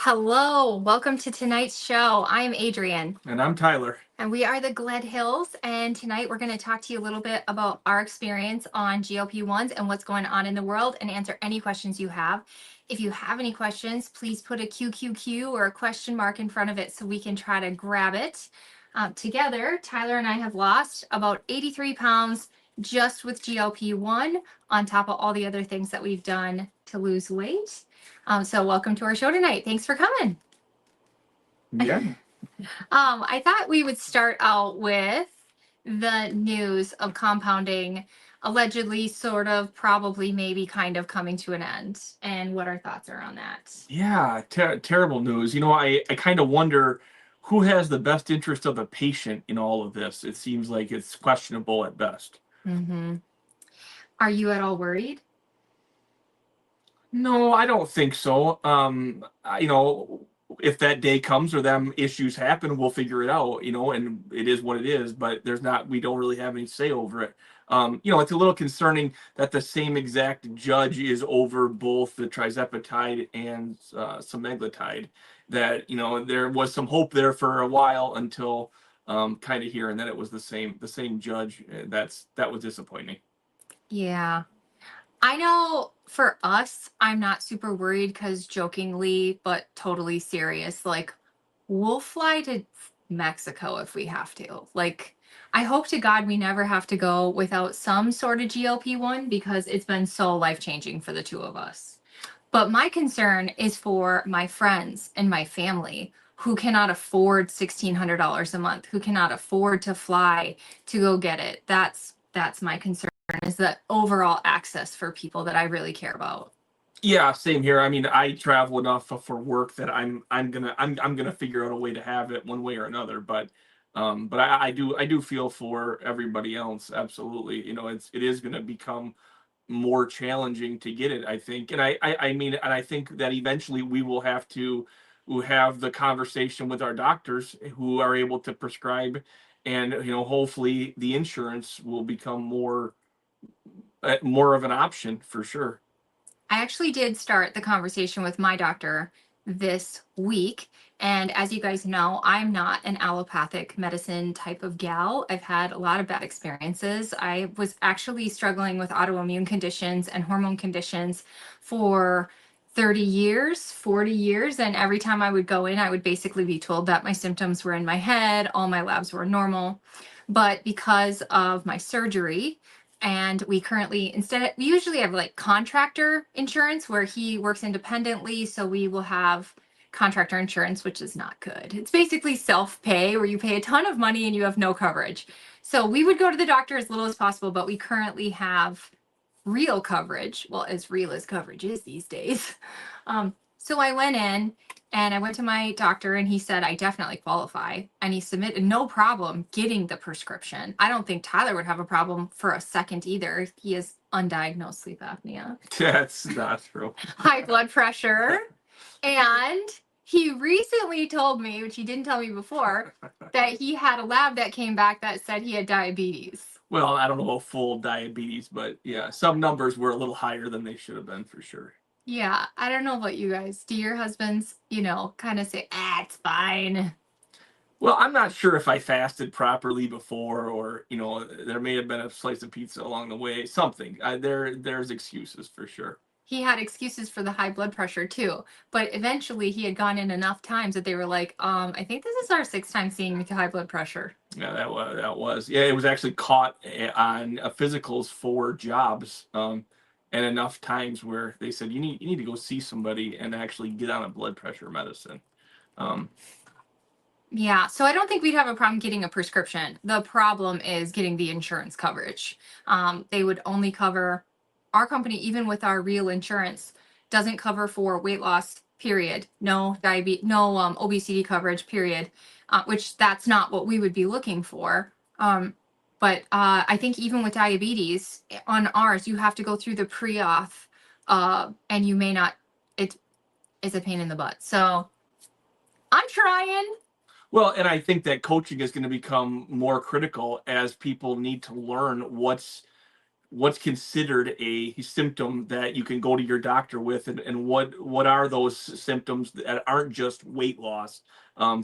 Hello, welcome to tonight's show. I'm Adrian. And I'm Tyler. And we are the Gled Hills. And tonight we're going to talk to you a little bit about our experience on GLP-1s and what's going on in the world and answer any questions you have. If you have any questions, please put a QQQ or a question mark in front of it so we can try to grab it. Together, Tyler and I have lost about 83 pounds just with GLP-1 on top of all the other things that we've done to lose weight. So welcome to our show tonight. Thanks for coming. Yeah. I thought we would start out with the news of compounding allegedly, sort of, probably, maybe, kind of coming to an end, and what our thoughts are on that. Yeah, terrible news. I kind of wonder who has the best interest of the patient in all of this. It seems like it's questionable at best. Mm-hmm. Are you at all worried? No, I don't think so. If that day comes or them issues happen, we'll figure it out, and it is what it is, but we don't really have any say over it. It's a little concerning that the same exact judge is over both the trizepatide and semaglutide. That, there was some hope there for a while until kind of here, and then it was the same judge. That was disappointing. Yeah. I know for us, I'm not super worried because jokingly, but totally serious, like, we'll fly to Mexico if we have to. Like, I hope to God we never have to go without some sort of GLP-1 because it's been so life-changing for the two of us. But my concern is for my friends and my family who cannot afford $1,600 a month, who cannot afford to fly to go get it. That's my concern, is the overall access for people that I really care about. Yeah, same here. I mean, I travel enough for work that I'm gonna figure out a way to have it one way or another. But I do feel for everybody else. Absolutely. It is gonna become more challenging to get it, I think. And I mean, and I think that eventually we will have to have the conversation with our doctors who are able to prescribe, and hopefully the insurance will become more of an option for sure. I actually did start the conversation with my doctor this week. And as you guys know, I'm not an allopathic medicine type of gal. I've had a lot of bad experiences. I was actually struggling with autoimmune conditions and hormone conditions for 30 years, 40 years. And every time I would go in, I would basically be told that my symptoms were in my head, all my labs were normal. But because of my surgery, and we usually have like contractor insurance where he works independently. So we will have contractor insurance, which is not good. It's basically self-pay where you pay a ton of money and you have no coverage. So we would go to the doctor as little as possible, but we currently have real coverage. Well, as real as coverage is these days. So I went in and I went to my doctor and he said, I definitely qualify. And he submitted, no problem getting the prescription. I don't think Tyler would have a problem for a second either. He has undiagnosed sleep apnea. That's not true. High blood pressure. And he recently told me, which he didn't tell me before, that he had a lab that came back that said he had diabetes. Well, I don't know about full diabetes, but yeah, some numbers were a little higher than they should have been for sure. Yeah, I don't know about you guys. Do your husbands, kind of say, it's fine? Well, I'm not sure if I fasted properly before, or there may have been a slice of pizza along the way. Something. There's excuses for sure. He had excuses for the high blood pressure too, but eventually he had gone in enough times that they were like, I think this is our 6th time seeing with high blood pressure. Yeah, that was. Yeah, it was actually caught on physicals for jobs. And enough times where they said you need to go see somebody and actually get on a blood pressure medicine. Yeah, so I don't think we'd have a problem getting a prescription. The problem is getting the insurance coverage. They would only cover, our company, even with our real insurance, doesn't cover for weight loss, period. No diabetes, no obesity coverage, period. Which that's not what we would be looking for. But I think even with diabetes on ours, you have to go through the pre-auth, and you may not. It's a pain in the butt. So I'm trying. Well, and I think that coaching is going to become more critical as people need to learn what's what's considered a symptom that you can go to your doctor with, and what are those symptoms that aren't just weight loss,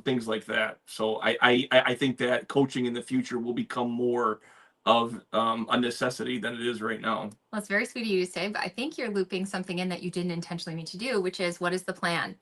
things like that. So I think that coaching in the future will become more of a necessity than it is right now. Well, it's very sweet of you to say, but I think you're looping something in that you didn't intentionally mean to do, which is, what is the plan?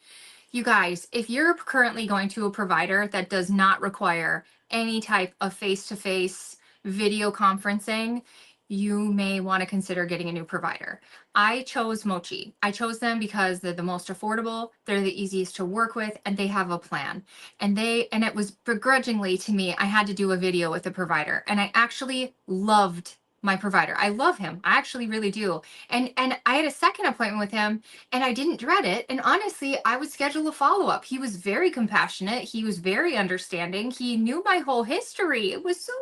You guys, if you're currently going to a provider that does not require any type of face-to-face video conferencing, you may want to consider getting a new provider. I chose Mochi. I chose them because they're the most affordable, they're the easiest to work with, and they have a plan. And it was begrudgingly to me, I had to do a video with a provider, and I actually loved my provider. I love him. I actually really do. And I had a second appointment with him, and I didn't dread it. And honestly, I would schedule a follow-up. He was very compassionate. He was very understanding. He knew my whole history. It was so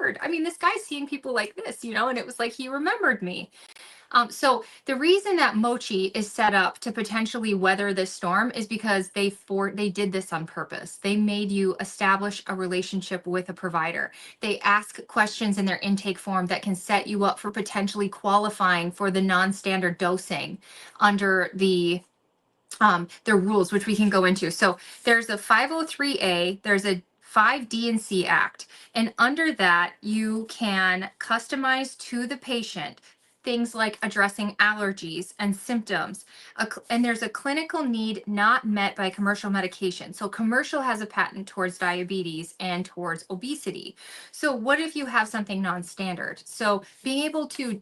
weird. I mean, this guy's seeing people like this, and it was like he remembered me. So the reason that Mochi is set up to potentially weather this storm is because they did this on purpose. They made you establish a relationship with a provider. They ask questions in their intake form that can set you up for potentially qualifying for the non-standard dosing under the rules, which we can go into. So there's a 503A, there's a 5D and C Act, and under that you can customize to the patient things like addressing allergies and symptoms. And there's a clinical need not met by commercial medication. So commercial has a patent towards diabetes and towards obesity. So what if you have something non-standard? So being able to,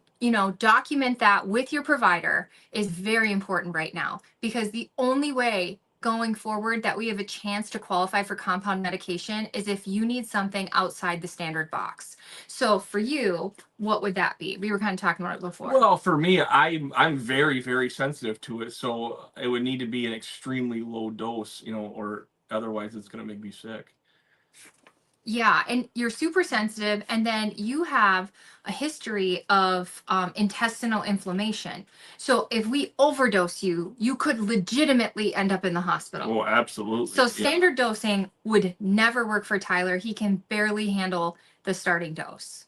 document that with your provider is very important right now, because the only way going forward that we have a chance to qualify for compound medication is if you need something outside the standard box. So for you, what would that be? We were kind of talking about it before. Well, for me, I'm very, very sensitive to it, so it would need to be an extremely low dose, or otherwise it's going to make me sick. Yeah, and you're super sensitive, and then you have a history of intestinal inflammation. So if we overdose you, you could legitimately end up in the hospital. Oh, absolutely. So standard dosing would never work for Tyler. He can barely handle the starting dose.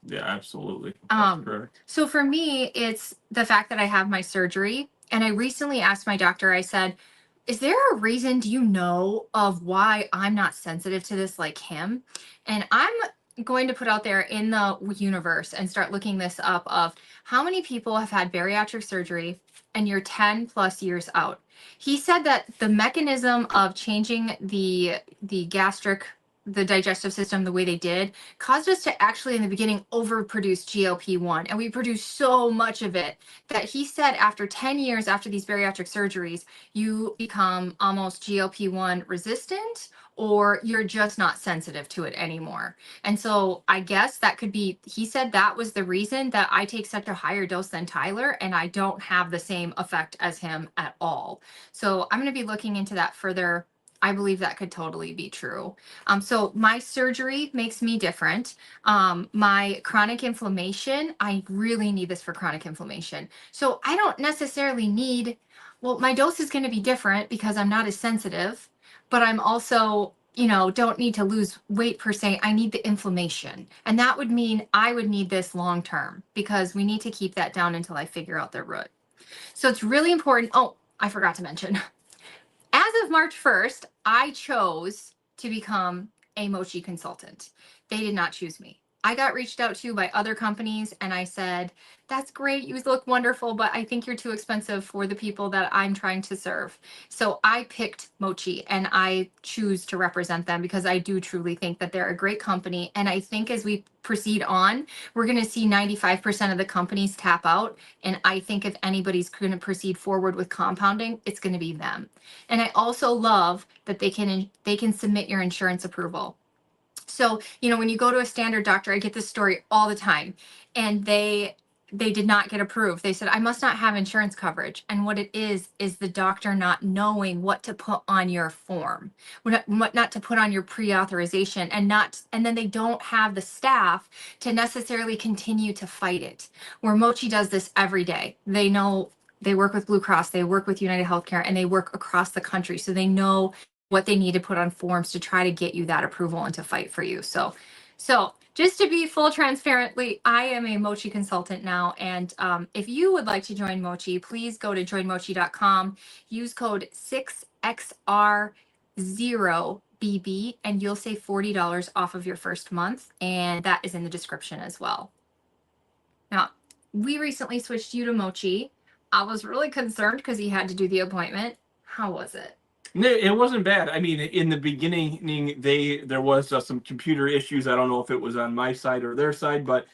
Yeah, absolutely. That's correct. So for me, it's the fact that I have my surgery, and I recently asked my doctor, I said, is there a reason, do you know, of why I'm not sensitive to this like him? And I'm going to put out there in the universe and start looking this up of how many people have had bariatric surgery and you're 10 plus years out. He said that the mechanism of changing the digestive system the way they did caused us to actually in the beginning overproduce GLP-1, and we produced so much of it that he said after 10 years after these bariatric surgeries you become almost GLP-1 resistant, or you're just not sensitive to it anymore. And so I guess that could be, he said that was the reason that I take such a higher dose than Tyler and I don't have the same effect as him at all. So I'm going to be looking into that further. I believe that could totally be true. So my surgery makes me different. My chronic inflammation, I really need this for chronic inflammation. So I don't necessarily need, well, my dose is going to be different because I'm not as sensitive, but I'm also, don't need to lose weight per se. I need the inflammation. And that would mean I would need this long term because we need to keep that down until I figure out the root. So it's really important. Oh, I forgot to mention. As of March 1st, I chose to become a Mochi consultant. They did not choose me. I got reached out to by other companies and I said, that's great, you look wonderful, but I think you're too expensive for the people that I'm trying to serve. So I picked Mochi and I choose to represent them because I do truly think that they're a great company. And I think as we proceed on, we're going to see 95% of the companies tap out. And I think if anybody's going to proceed forward with compounding, it's going to be them. And I also love that they can submit your insurance approval. So, when you go to a standard doctor, I get this story all the time, and they did not get approved. They said, I must not have insurance coverage. And what it is the doctor not knowing what to put on your form, what not to put on your pre-authorization, and then they don't have the staff to necessarily continue to fight it. Where Mochi does this every day. They know, they work with Blue Cross, they work with United Healthcare, and they work across the country. So they know what they need to put on forms to try to get you that approval and to fight for you. So just to be full transparently, I am a Mochi consultant now. And if you would like to join Mochi, please go to joinmochi.com, use code 6XR0BB, and you'll save $40 off of your first month. And that is in the description as well. Now, we recently switched you to Mochi. I was really concerned because he had to do the appointment. How was it? No, it wasn't bad. I mean, in the beginning, there was some computer issues. I don't know if it was on my side or their side, but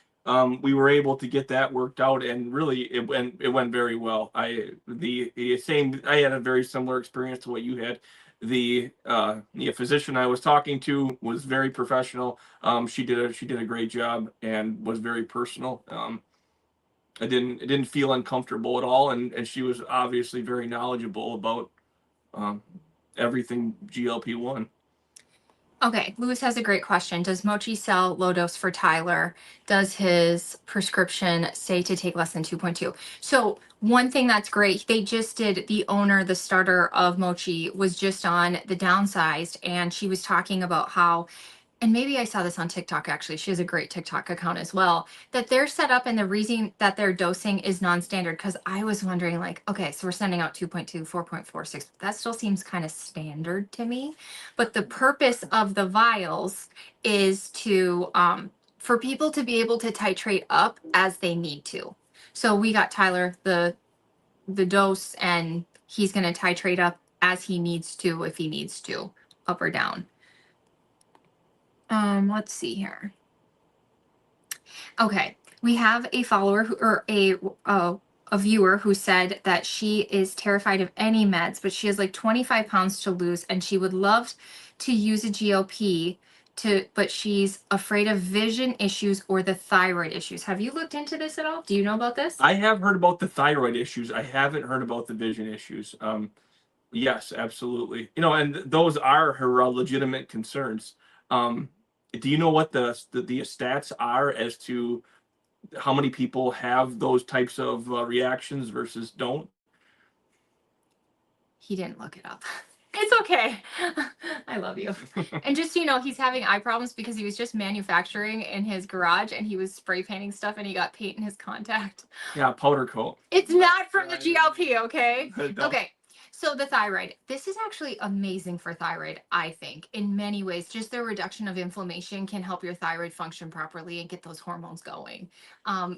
we were able to get that worked out, and really, it went very well. I had a very similar experience to what you had. The physician I was talking to was very professional. She did a great job and was very personal. It didn't feel uncomfortable at all, and she was obviously very knowledgeable about um, everything GLP-1. Okay, Lewis has a great question. Does Mochi sell low dose for Tyler? Does his prescription say to take less than 2.2? So one thing that's great, they just did, the owner, the starter of Mochi was just on the Downsized, and she was talking about how, and maybe I saw this on TikTok actually, she has a great TikTok account as well, that they're set up and the reason that their dosing is non-standard, because I was wondering like, okay, so we're sending out 2.2, 4.46, that still seems kind of standard to me. But the purpose of the vials is to, for people to be able to titrate up as they need to. So we got Tyler the dose, and he's going to titrate up as he needs to, if he needs to, up or down. Let's see here. Okay, we have a follower who, or a viewer who said that she is terrified of any meds, but she has like 25 pounds to lose, and she would love to use a GLP but she's afraid of vision issues or the thyroid issues. Have you looked into this at all? Do you know about this? I have heard about the thyroid issues. I haven't heard about the vision issues. Yes, absolutely. And those are her legitimate concerns. Do you know what the stats are as to how many people have those types of reactions versus don't? He didn't look it up. It's okay. I love you. And just so you know, he's having eye problems because he was just manufacturing in his garage and he was spray painting stuff and he got paint in his contact. Yeah, powder coat. It's not from the GLP, okay? No. Okay. So the thyroid, this is actually amazing for thyroid, I think, in many ways. Just the reduction of inflammation can help your thyroid function properly and get those hormones going. I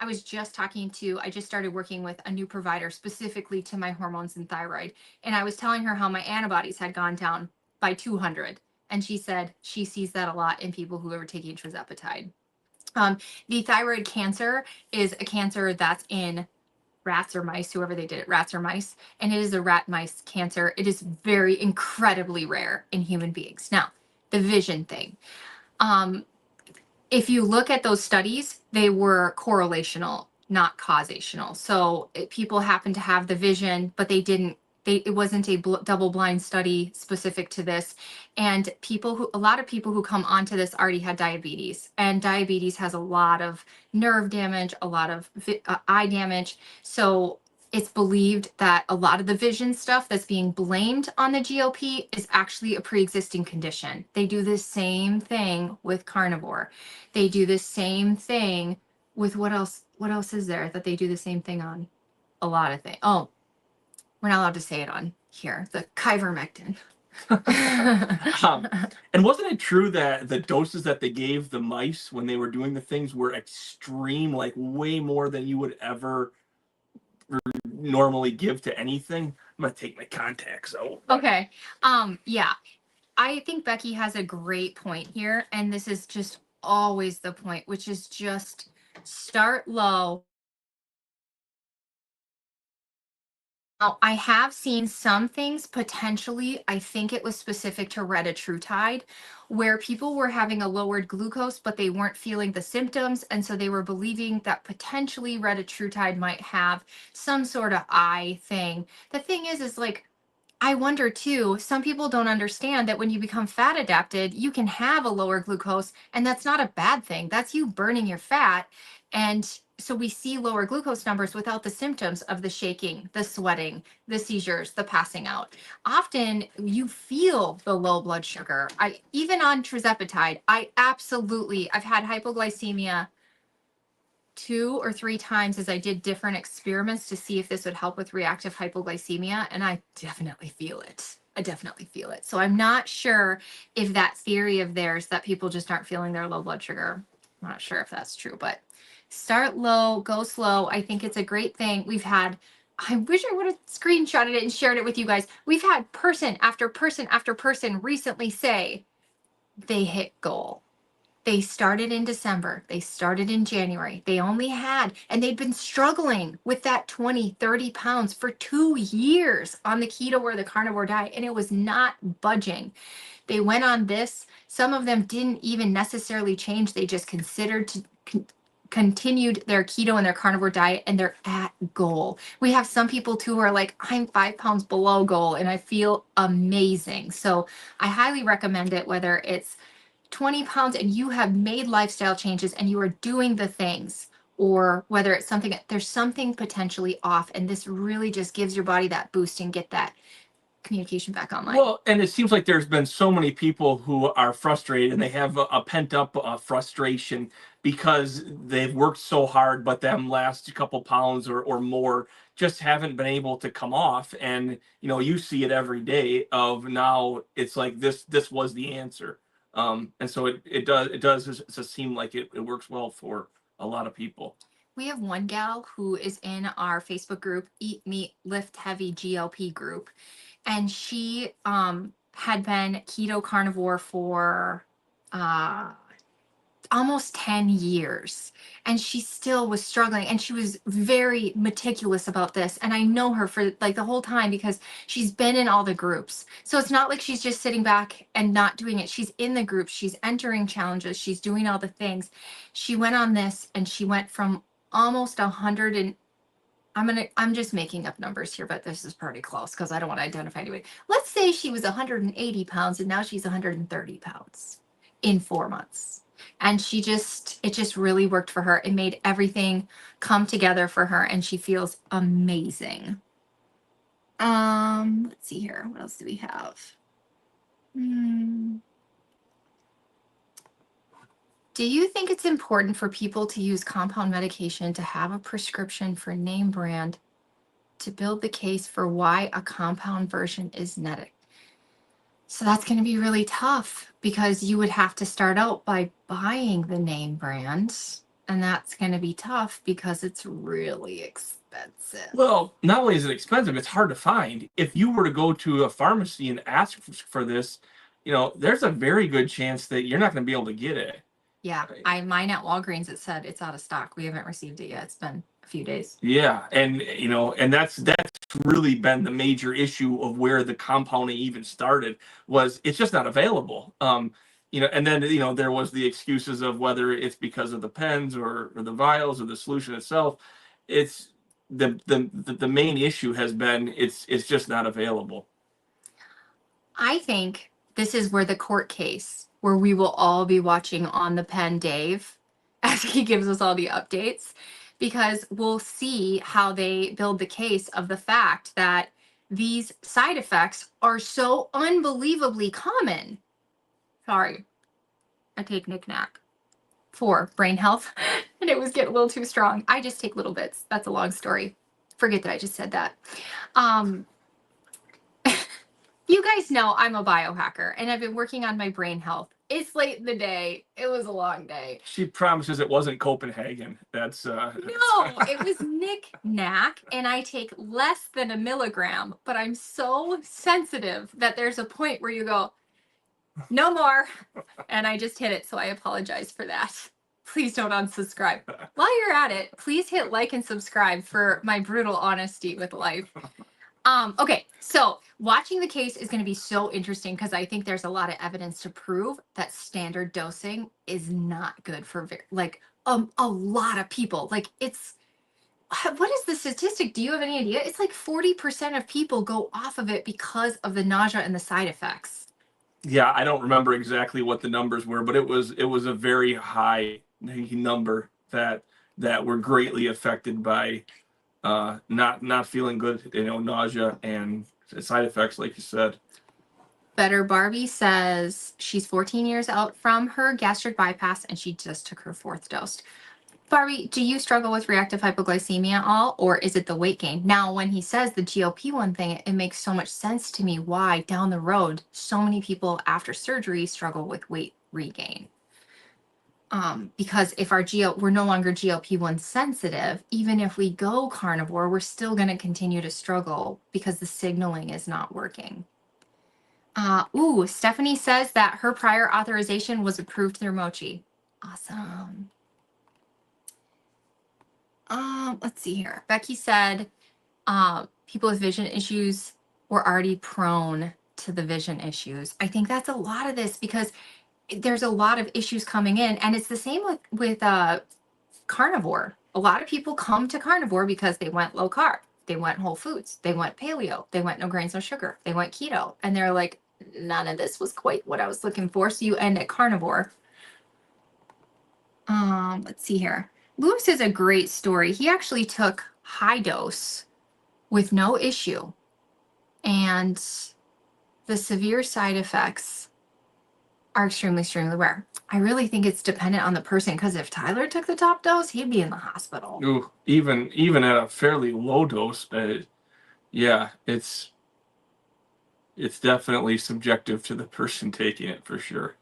was just I just started working with a new provider specifically to my hormones and thyroid. And I was telling her how my antibodies had gone down by 200. And she said she sees that a lot in people who are taking tirzepatide. The thyroid cancer is a cancer that's in rats or mice, whoever they did it, rats or mice, and it is a rat mice cancer. It is very incredibly rare in human beings. Now, the vision thing. If you look at those studies, they were correlational, not causational. So people happen to have the vision, but they didn't. It wasn't a double-blind study specific to this. And a lot of people who come onto this already had diabetes, and diabetes has a lot of nerve damage, a lot of eye damage. So it's believed that a lot of the vision stuff that's being blamed on the GLP is actually a pre-existing condition. They do the same thing with carnivore. They do the same thing with what else? What else is there that they do the same thing on? A lot of things. Oh, we're not allowed to say it on here. The ivermectin. And wasn't it true that the doses that they gave the mice when they were doing the things were extreme, like way more than you would ever normally give to anything? I'm gonna take my contacts out. Okay. Yeah. I think Becky has a great point here, and this is just always the point, which is just start low. Now, I have seen some things potentially, I think it was specific to retatrutide, where people were having a lowered glucose, but they weren't feeling the symptoms. And so they were believing that potentially retatrutide might have some sort of eye thing. The thing is like, I wonder too, some people don't understand that when you become fat adapted, you can have a lower glucose, and that's not a bad thing. That's you burning your fat. And so we see lower glucose numbers without the symptoms of the shaking, the sweating, the seizures, the passing out. Often you feel the low blood sugar. I even on tirzepatide, I've had hypoglycemia 2 or 3 times as I did different experiments to see if this would help with reactive hypoglycemia, and I definitely feel it. I definitely feel it. So I'm not sure if that theory of theirs that people just aren't feeling their low blood sugar, I'm not sure if that's true, but start low, go slow. I think it's a great thing. I wish I would have screenshotted it and shared it with you guys. We've had person after person after person recently say they hit goal. They started in December. They started in January. They only had, and they'd been struggling with that 20, 30 pounds for 2 years on the keto or the carnivore diet, and it was not budging. They went on this. Some of them didn't even necessarily change. They just considered to continued their keto and their carnivore diet, and they're at goal. We have some people too who are like, I'm 5 pounds below goal and I feel amazing. So I highly recommend it, whether it's 20 pounds and you have made lifestyle changes and you are doing the things, or whether it's something, there's something potentially off, and this really just gives your body that boost and get that communication back online. Well, and it seems like there's been so many people who are frustrated, and they have a pent up frustration because they've worked so hard, but them last couple pounds or more just haven't been able to come off. And you see it every day. Of now, it's like this was the answer. And so it does just seem like it works well for a lot of people. We have one gal who is in our Facebook group, Eat Meat, Lift Heavy GLP group, and she had been keto carnivore for uh, almost 10 years, and she still was struggling, and she was very meticulous about this, and I know her for like the whole time because she's been in all the groups. So it's not like she's just sitting back and not doing it. She's in the groups, she's entering challenges, she's doing all the things. She went on this and she went from almost 100 and I'm just making up numbers here, but this is pretty close because I don't want to identify anybody. Let's say she was 180 pounds and now she's 130 pounds in 4 months. And it just really worked for her. It made everything come together for her, and she feels amazing. Let's see here. What else do we have? Do you think it's important for people to use compound medication to have a prescription for name brand to build the case for why a compound version is netic? So that's going to be really tough because you would have to start out by buying the name brand, and that's going to be tough because it's really expensive. Well, not only is it expensive, it's hard to find. If you were to go to a pharmacy and ask for this, there's a very good chance that you're not going to be able to get it. Yeah, mine at Walgreens, it said it's out of stock. We haven't received it yet. It's been a few days. Yeah, and that's really been the major issue of where the compounding even started, was it's just not available. And then there was the excuses of whether it's because of the pens or the vials or the solution itself. It's the main issue has been it's just not available. I think this is where the court case, where we will all be watching on the pen Dave as he gives us all the updates, because we'll see how they build the case of the fact that these side effects are so unbelievably common. Sorry, I take knick-knack for brain health, and it was getting a little too strong. I just take little bits. That's a long story. Forget that I just said that. You guys know I'm a biohacker, and I've been working on my brain health. It's late in the day. It was a long day. She promises it wasn't Copenhagen. That's No, it was knick-knack, and I take less than a milligram, but I'm so sensitive that there's a point where you go, no more, and I just hit it, so I apologize for that. Please don't unsubscribe. While you're at it, please hit like and subscribe for my brutal honesty with life. Okay, so watching the case is going to be so interesting because I think there's a lot of evidence to prove that standard dosing is not good for a lot of people. Like, it's what is the statistic? Do you have any idea? It's like 40% of people go off of it because of the nausea and the side effects. Yeah, I don't remember exactly what the numbers were, but it was a very high number that were greatly affected by not feeling good, nausea and side effects, like you said. Better Barbie says she's 14 years out from her gastric bypass and she just took her 4th dose. Barbie, do you struggle with reactive hypoglycemia at all, or is it the weight gain? Now, when he says the GLP-1 thing, it makes so much sense to me why down the road so many people after surgery struggle with weight regain. Because if we're no longer GLP-1 sensitive, even if we go carnivore, we're still going to continue to struggle because the signaling is not working. Stephanie says that her prior authorization was approved through Mochi. Awesome. Let's see here. Becky said people with vision issues were already prone to the vision issues. I think that's a lot of this because there's a lot of issues coming in, and it's the same with carnivore. A lot of people come to carnivore because they went low carb, they went whole foods, they went paleo, they went no grains, no sugar, they went keto, and they're like, none of this was quite what I was looking for. So you end at carnivore. Let's see here. Lewis is a great story. He actually took high dose with no issue, and the severe side effects are extremely, extremely rare. I really think it's dependent on the person, because if Tyler took the top dose, he'd be in the hospital. Ooh, even at a fairly low dose, yeah, it's definitely subjective to the person taking it for sure.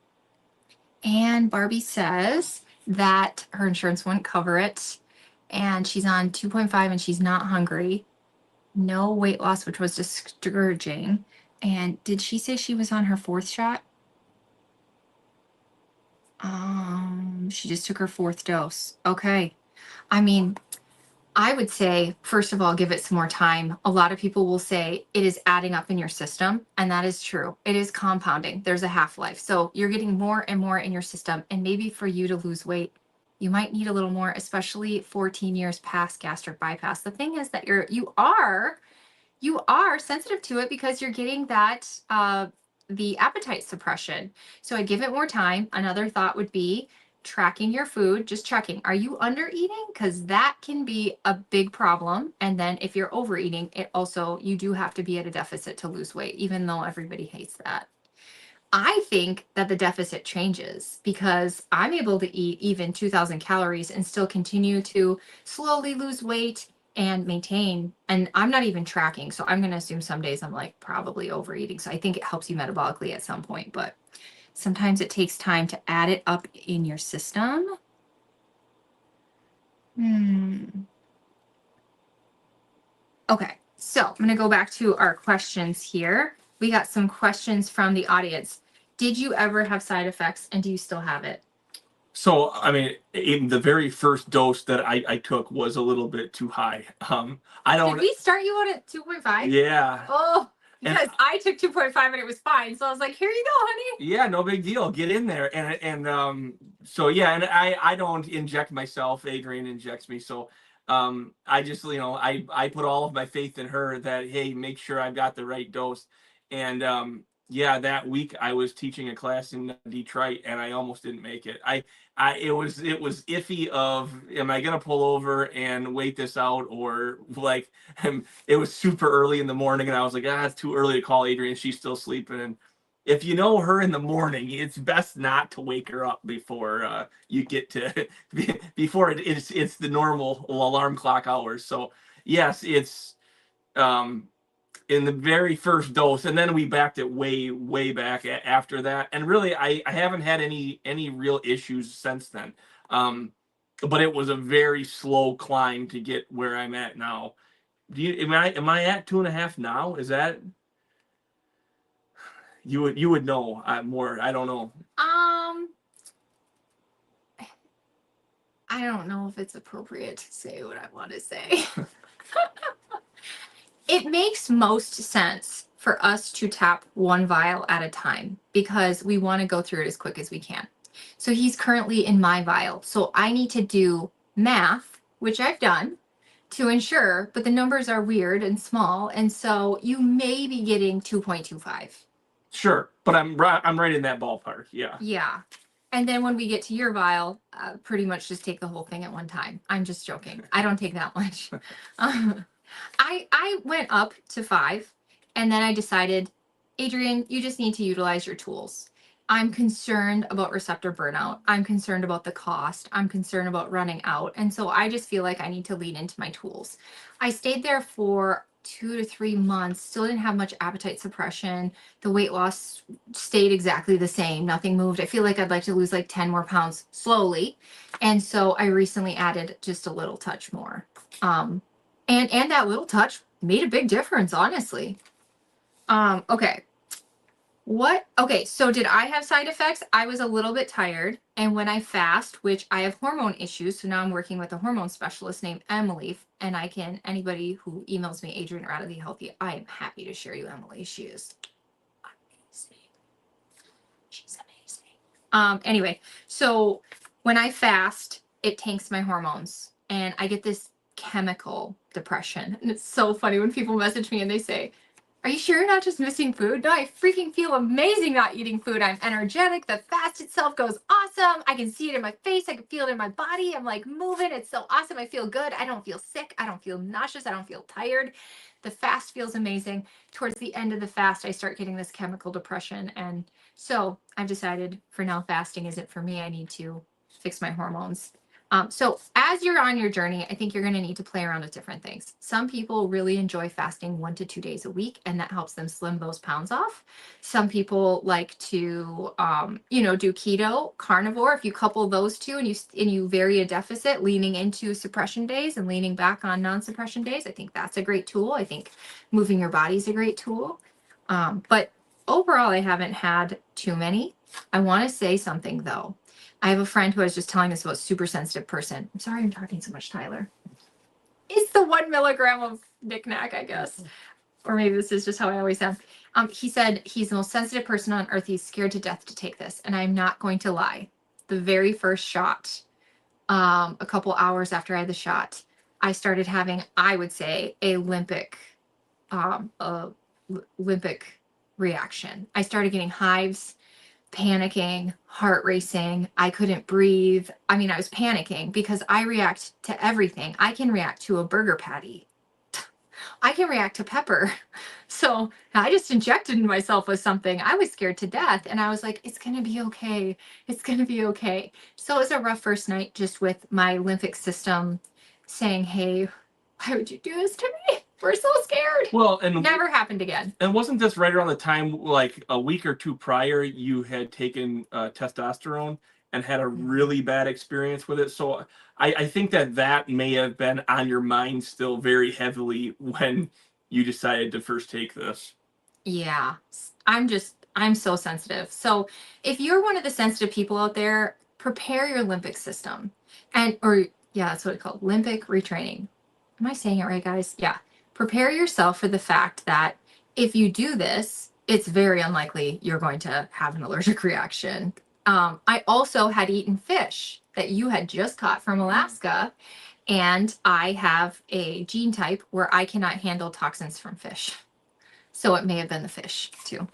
And Barbie says that her insurance wouldn't cover it, and she's on 2.5 and she's not hungry. No weight loss, which was discouraging. And did she say she was on her 4th shot? She just took her 4th dose. Okay. I mean, I would say, first of all, give it some more time. A lot of people will say it is adding up in your system, and that is true. It is compounding. There's a half-life. So you're getting more and more in your system, and maybe for you to lose weight, you might need a little more, especially 14 years past gastric bypass. The thing is that you are sensitive to it because you're getting that the appetite suppression. So I give it more time. Another thought would be tracking your food, just checking, are you under eating? Because that can be a big problem. And then if you're overeating, you do have to be at a deficit to lose weight, even though everybody hates that. I think that the deficit changes because I'm able to eat even 2,000 calories and still continue to slowly lose weight and maintain. And I'm not even tracking. So I'm going to assume some days I'm like probably overeating. So I think it helps you metabolically at some point, but sometimes it takes time to add it up in your system. Okay, so I'm going to go back to our questions here. We got some questions from the audience. Did you ever have side effects, and do you still have it? So, I mean, in the very first dose that I took was a little bit too high. I don't. Did we start you on at 2.5? Yeah. Oh, because I took 2.5 and it was fine. So I was like, here you go, honey. Yeah, no big deal. Get in there. So yeah, and I don't inject myself. Adrian injects me. So I just, I put all of my faith in her that, hey, make sure I've got the right dose. And yeah, that week I was teaching a class in Detroit and I almost didn't make it. It was iffy of, am I gonna pull over and wait this out, or like it was super early in the morning and I was like, it's too early to call Adrian, she's still sleeping. And if you know her in the morning, it's best not to wake her up before you get to before it's the normal alarm clock hours. So yes, it's in the very first dose, and then we backed it way back after that. And really, I haven't had any real issues since then. But it was a very slow climb to get where I'm at now. Am I at 2.5 now? Is that you would know more? I don't know. I don't know if it's appropriate to say what I want to say. It makes most sense for us to tap one vial at a time because we want to go through it as quick as we can. So he's currently in my vial. So I need to do math, which I've done, to ensure, but the numbers are weird and small. And so you may be getting 2.25. Sure. But I'm right in that ballpark. Yeah. Yeah. And then when we get to your vial, pretty much just take the whole thing at one time. I'm just joking. I don't take that much. I went up to 5, and then I decided, Adrian, you just need to utilize your tools. I'm concerned about receptor burnout. I'm concerned about the cost. I'm concerned about running out. And so I just feel like I need to lean into my tools. I stayed there for 2 to 3 months, still didn't have much appetite suppression. The weight loss stayed exactly the same. Nothing moved. I feel like I'd like to lose like 10 more pounds slowly. And so I recently added just a little touch more. And that little touch made a big difference, honestly. Okay. Okay, so did I have side effects? I was a little bit tired. And when I fast, which I have hormone issues, so now I'm working with a hormone specialist named Emily. And anybody who emails me, Adrian or Radically Healthy, I am happy to share you Emily. She is amazing. She's amazing. Anyway, so when I fast, it tanks my hormones and I get this chemical depression. And it's so funny when people message me and they say, are you sure you're not just missing food? No, I freaking feel amazing not eating food. I'm energetic. The fast itself goes awesome. I can see it in my face. I can feel it in my body. I'm like moving. It's so awesome. I feel good. I don't feel sick. I don't feel nauseous. I don't feel tired. The fast feels amazing. Towards the end of the fast, I start getting this chemical depression. And so I've decided for now, fasting isn't for me. I need to fix my hormones. So as you're on your journey, I think you're going to need to play around with different things. Some people really enjoy fasting 1 to 2 days a week, and that helps them slim those pounds off. Some people like to, do keto, carnivore. If you couple those two and you vary a deficit, leaning into suppression days and leaning back on non-suppression days, I think that's a great tool. I think moving your body is a great tool. But overall, I haven't had too many. I want to say something though. I have a friend who I was just telling us about super sensitive person. I'm sorry I'm talking so much, Tyler. It's the 1 milligram of knickknack, I guess. Or maybe this is just how I always am. He said he's the most sensitive person on earth. He's scared to death to take this. And I'm not going to lie. The very first shot, a couple hours after I had the shot, I started having, I would say, a limbic reaction. I started getting hives, panicking, heart racing. I couldn't breathe. I mean, I was panicking because I react to everything. I can react to a burger patty. I can react to pepper. So I just injected myself with something. I was scared to death. And I was like, it's going to be okay. It's going to be okay. So it was a rough first night just with my lymphic system saying, hey, why would you do this to me? We're so scared. Well, and never happened again. And wasn't this right around the time, like a week or two prior, you had taken testosterone and had a really bad experience with it? So I think that may have been on your mind still very heavily when you decided to first take this. Yeah, I'm so sensitive. So if you're one of the sensitive people out there, prepare your limbic system. That's what it's called, limbic retraining. Am I saying it right, guys? Yeah. Prepare yourself for the fact that if you do this, it's very unlikely you're going to have an allergic reaction. I also had eaten fish that you had just caught from Alaska, and I have a gene type where I cannot handle toxins from fish. So it may have been the fish too.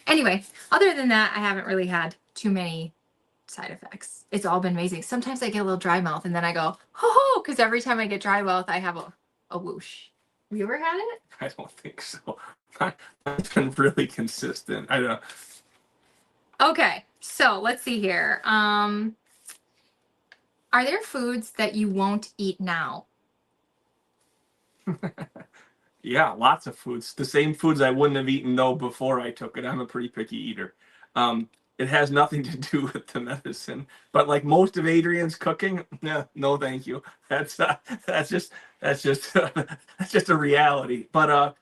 Anyway, other than that, I haven't really had too many side effects. It's all been amazing. Sometimes I get a little dry mouth and then I go, ho, because every time I get dry mouth, I have a whoosh. Have you ever had it? I don't think so. It's been really consistent. I don't. Okay, so let's see here. Are there foods that you won't eat now? Yeah, lots of foods. The same foods I wouldn't have eaten though before I took it. I'm a pretty picky eater. It has nothing to do with the medicine, but like most of Adrian's cooking, no, thank you. That's just that's just a reality. But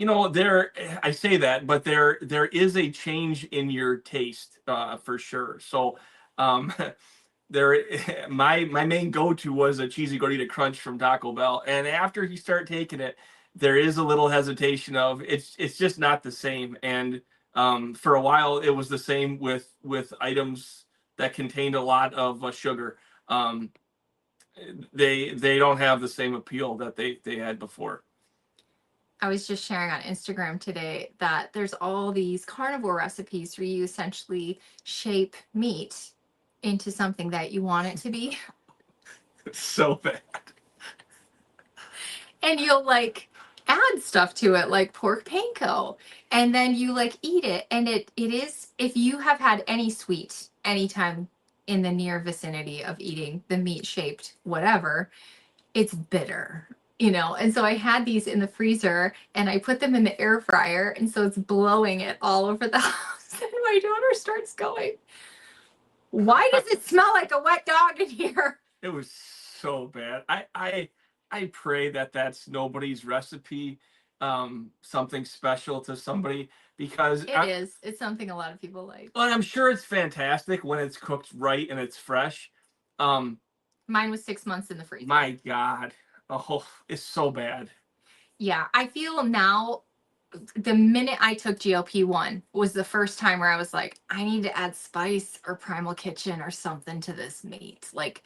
I say that, but there is a change in your taste for sure. So my main go-to was a cheesy gordita crunch from Taco Bell, and after you start taking it, there is a little hesitation of it's just not the same. And for a while it was the same with items that contained a lot of sugar. they don't have the same appeal that they had before. I was just sharing on Instagram today that there's all these carnivore recipes where you essentially shape meat into something that you want it to be. It's so bad. And you'll like add stuff to it like pork panko, and then you like eat it, and it is, if you have had any sweet anytime in the near vicinity of eating the meat shaped whatever, it's bitter, you know. And so I had these in the freezer and I put them in the air fryer, and so it's blowing it all over the house. And my daughter starts going, why does it smell like a wet dog in here? It was so bad. I pray that that's nobody's recipe, something special to somebody, because It's something a lot of people like. well, I'm sure it's fantastic when it's cooked right and it's fresh. Um, Mine was 6 months in the freezer. my God, oh, it's so bad. Yeah, I feel now, the minute I took GLP-1 was the first time where I was like, I need to add spice or Primal Kitchen or something to this meat. Like,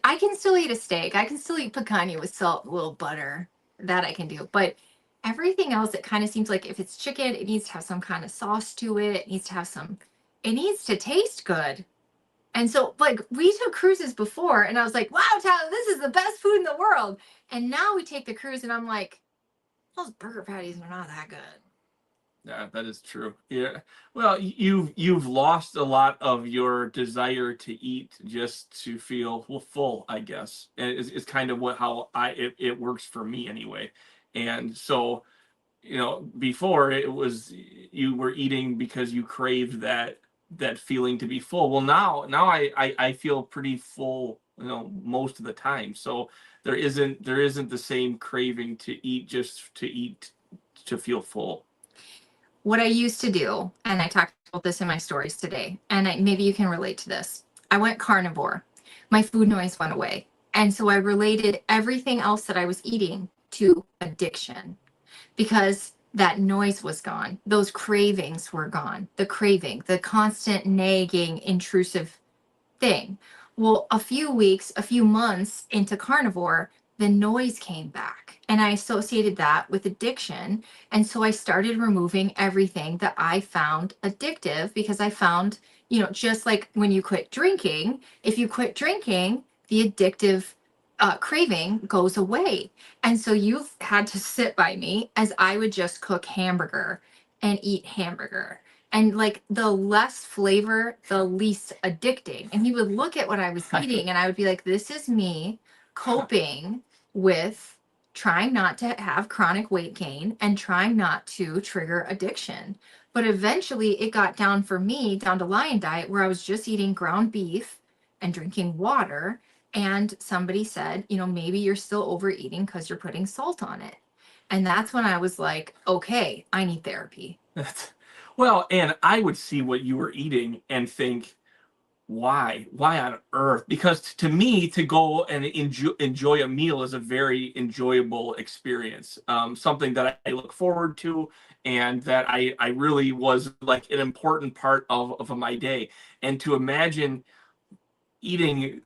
I can still eat a steak. I can still eat picanha with salt, a little butter. That I can do. But everything else, it kind of seems like if it's chicken, it needs to have some kind of sauce to it. It needs to have it needs to taste good. And so, like, we took cruises before, and I was like, wow, Tyler, this is the best food in the world. And now we take the cruise, and I'm like, those burger patties are not that good. Yeah, that is true. Yeah. Well, you've lost a lot of your desire to eat just to feel full, I guess. And it's kind of how it works for me anyway. And so, before it was you were eating because you craved that feeling to be full. Well, now I feel pretty full, most of the time. So there isn't the same craving to eat just to eat to feel full. What I used to do, and I talked about this in my stories today, and maybe you can relate to this. I went carnivore. My food noise went away. And so I related everything else that I was eating to addiction, because that noise was gone. Those cravings were gone. The constant nagging, intrusive thing. Well, a few months into carnivore, the noise came back. And I associated that with addiction. And so I started removing everything that I found addictive, because I found, just like when you quit drinking, if you quit drinking, the addictive craving goes away. And so you've had to sit by me as I would just cook hamburger and eat hamburger. And like, the less flavor, the least addicting. And he would look at what I was eating, and I would be like, this is me coping with trying not to have chronic weight gain and trying not to trigger addiction. But eventually it got down for me, down to lion diet, where I was just eating ground beef and drinking water. And somebody said, maybe you're still overeating because you're putting salt on it. And that's when I was like, okay, I need therapy. Well, and I would see what you were eating and think, why? Why on earth? Because to me, to go and enjoy a meal is a very enjoyable experience. Something that I look forward to, and that I really was like an important part of my day. And to imagine eating,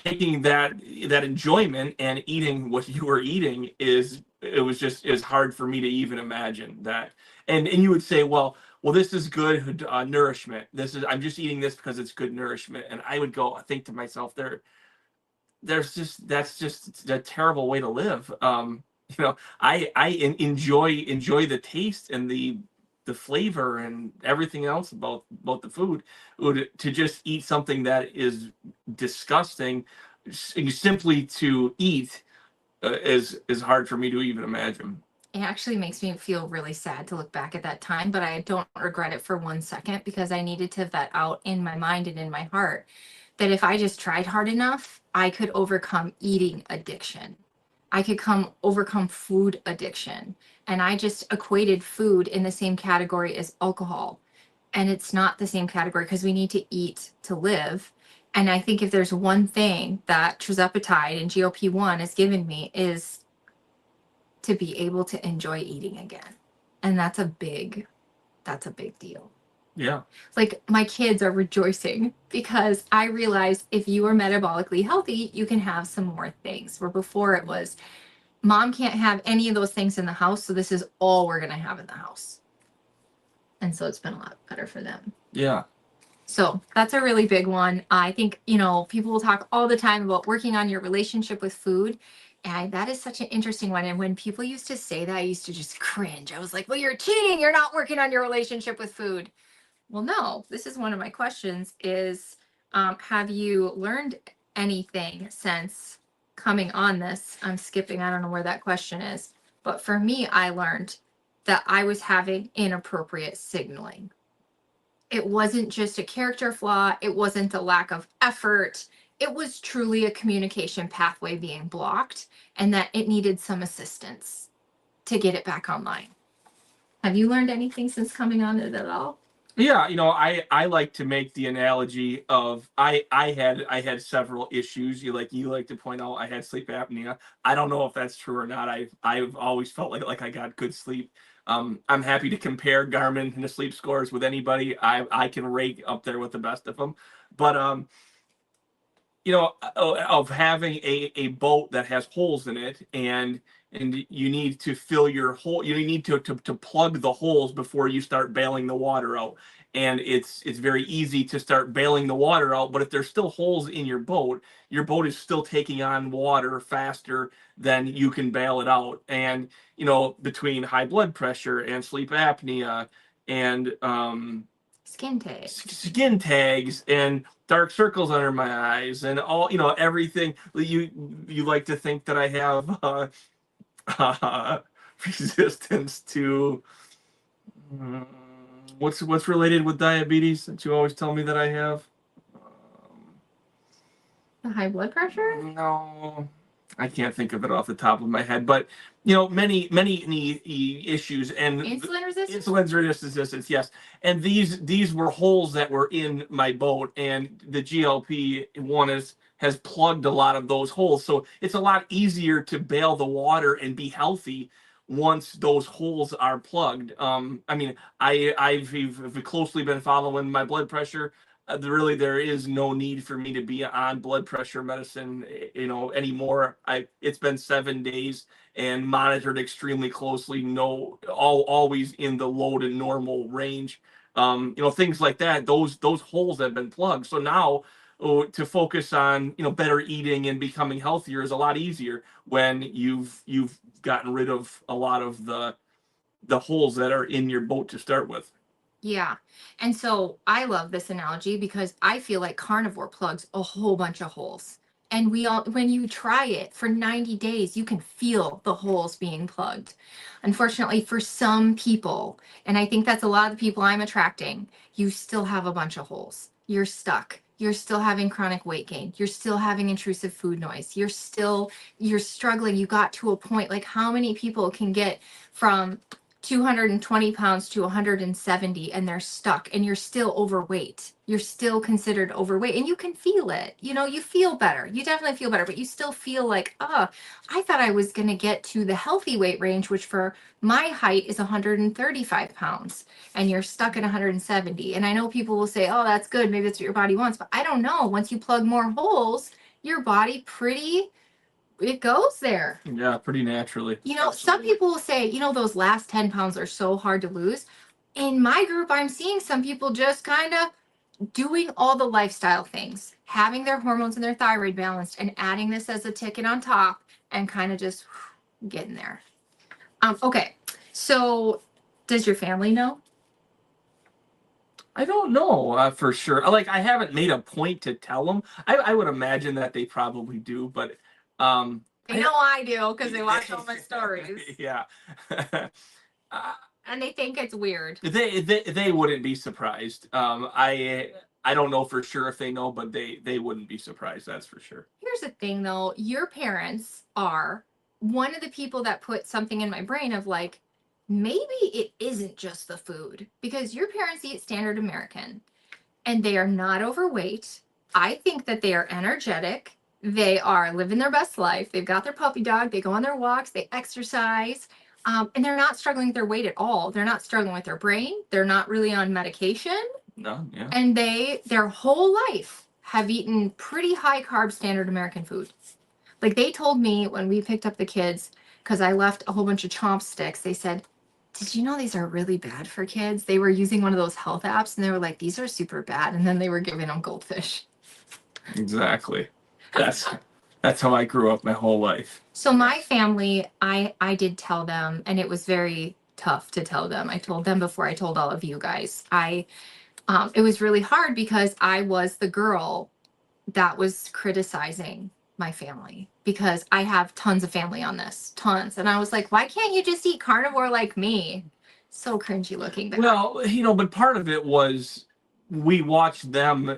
taking that enjoyment and eating what you were eating, is hard for me to even imagine that. And you would say, well, this is good nourishment. I'm just eating this because it's good nourishment. And I would think to myself, that's just a terrible way to live. I enjoy the taste and the flavor and everything else about the food. To just eat something that is disgusting, simply to eat, is hard for me to even imagine. It actually makes me feel really sad to look back at that time, but I don't regret it for 1 second, because I needed to vet out in my mind and in my heart that if I just tried hard enough, I could overcome eating addiction. I could overcome food addiction. And I just equated food in the same category as alcohol. And it's not the same category, because we need to eat to live. And I think if there's one thing that tirzepatide and GLP-1 has given me, is to be able to enjoy eating again. And that's a big deal. Yeah. Like my kids are rejoicing because I realized if you are metabolically healthy, you can have some more things. Where before it was, mom can't have any of those things in the house, so this is all we're going to have in the house. And so it's been a lot better for them. Yeah. So that's a really big one. I think, people will talk all the time about working on your relationship with food. And that is such an interesting one. And when people used to say that, I used to just cringe. I was like, well, you're cheating. You're not working on your relationship with food. Well, no, this is one of my questions is, have you learned anything since coming on this? I'm skipping. I don't know where that question is. But for me, I learned that I was having inappropriate signaling. It wasn't just a character flaw. It wasn't a lack of effort. It was truly a communication pathway being blocked and that it needed some assistance to get it back online. Have you learned anything since coming on it at all? Yeah, I like to make the analogy of I had several issues. You like to point out I had sleep apnea. I don't know if that's true or not. I've always felt like I got good sleep. I'm happy to compare Garmin and the sleep scores with anybody. I can rate up there with the best of them. But of having a boat that has holes in it, and you need to fill your hole. You need to plug the holes before you start bailing the water out. And it's very easy to start bailing the water out, but if there's still holes in your boat is still taking on water faster than you can bail it out. And between high blood pressure and sleep apnea and skin tags and dark circles under my eyes and all everything. You like to think that I have uh, resistance to what's related with diabetes that you always tell me that I have. The high blood pressure? No, I can't think of it off the top of my head, but many issues and Insulin resistance? insulin resistance, yes. And these were holes that were in my boat, and the GLP-1 has plugged a lot of those holes. So it's a lot easier to bail the water and be healthy once those holes are plugged. I mean, I've closely been following my blood pressure. There is no need for me to be on blood pressure medicine, anymore. It's been 7 days and monitored extremely closely. No, always in the low to normal range. Things like that. Those holes have been plugged. So now, to focus on better eating and becoming healthier is a lot easier when you've gotten rid of a lot of the holes that are in your boat to start with. Yeah. And so I love this analogy because I feel like carnivore plugs a whole bunch of holes. And when you try it for 90 days, you can feel the holes being plugged. Unfortunately, for some people, and I think that's a lot of the people I'm attracting, you still have a bunch of holes. You're stuck. You're still having chronic weight gain. You're still having intrusive food noise. You're struggling. You got to a point, like how many people can get from 220 pounds to 170 and they're stuck and you're still overweight. You're still considered overweight and you can feel it. You feel better. You definitely feel better, but you still feel like, I thought I was going to get to the healthy weight range, which for my height is 135 pounds and you're stuck at 170. And I know people will say, oh, that's good. Maybe that's what your body wants, but I don't know. Once you plug more holes, your body it goes there. Yeah, pretty naturally. Some people will say, those last 10 pounds are so hard to lose. In my group, I'm seeing some people just kind of doing all the lifestyle things, having their hormones and their thyroid balanced, and adding this as a ticket on top and kind of just getting there. Okay. So does your family know? I don't know for sure. Like, I haven't made a point to tell them. I would imagine that they probably do, but They know I do because they watch all my stories. Yeah. And they think it's weird. They wouldn't be surprised. I don't know for sure if they know, but they wouldn't be surprised. That's for sure. Here's the thing, though. Your parents are one of the people that put something in my brain of like, maybe it isn't just the food, because your parents eat standard American and they are not overweight. I think that they are energetic. They are living their best life. They've got their puppy dog. They go on their walks. They exercise. And they're not struggling with their weight at all. They're not struggling with their brain. They're not really on medication. No, yeah. And their whole life have eaten pretty high carb standard American food. Like they told me when we picked up the kids, because I left a whole bunch of chomp sticks, they said, did you know these are really bad for kids? They were using one of those health apps and they were like, these are super bad. And then they were giving them goldfish. Exactly. That's how I grew up my whole life. So my family, I did tell them, and it was very tough to tell them. I told them before I told all of you guys. It was really hard because I was the girl that was criticizing my family because I have tons of family on this, tons. And I was like, why can't you just eat carnivore like me? So cringy looking. Well, but part of it was we watched them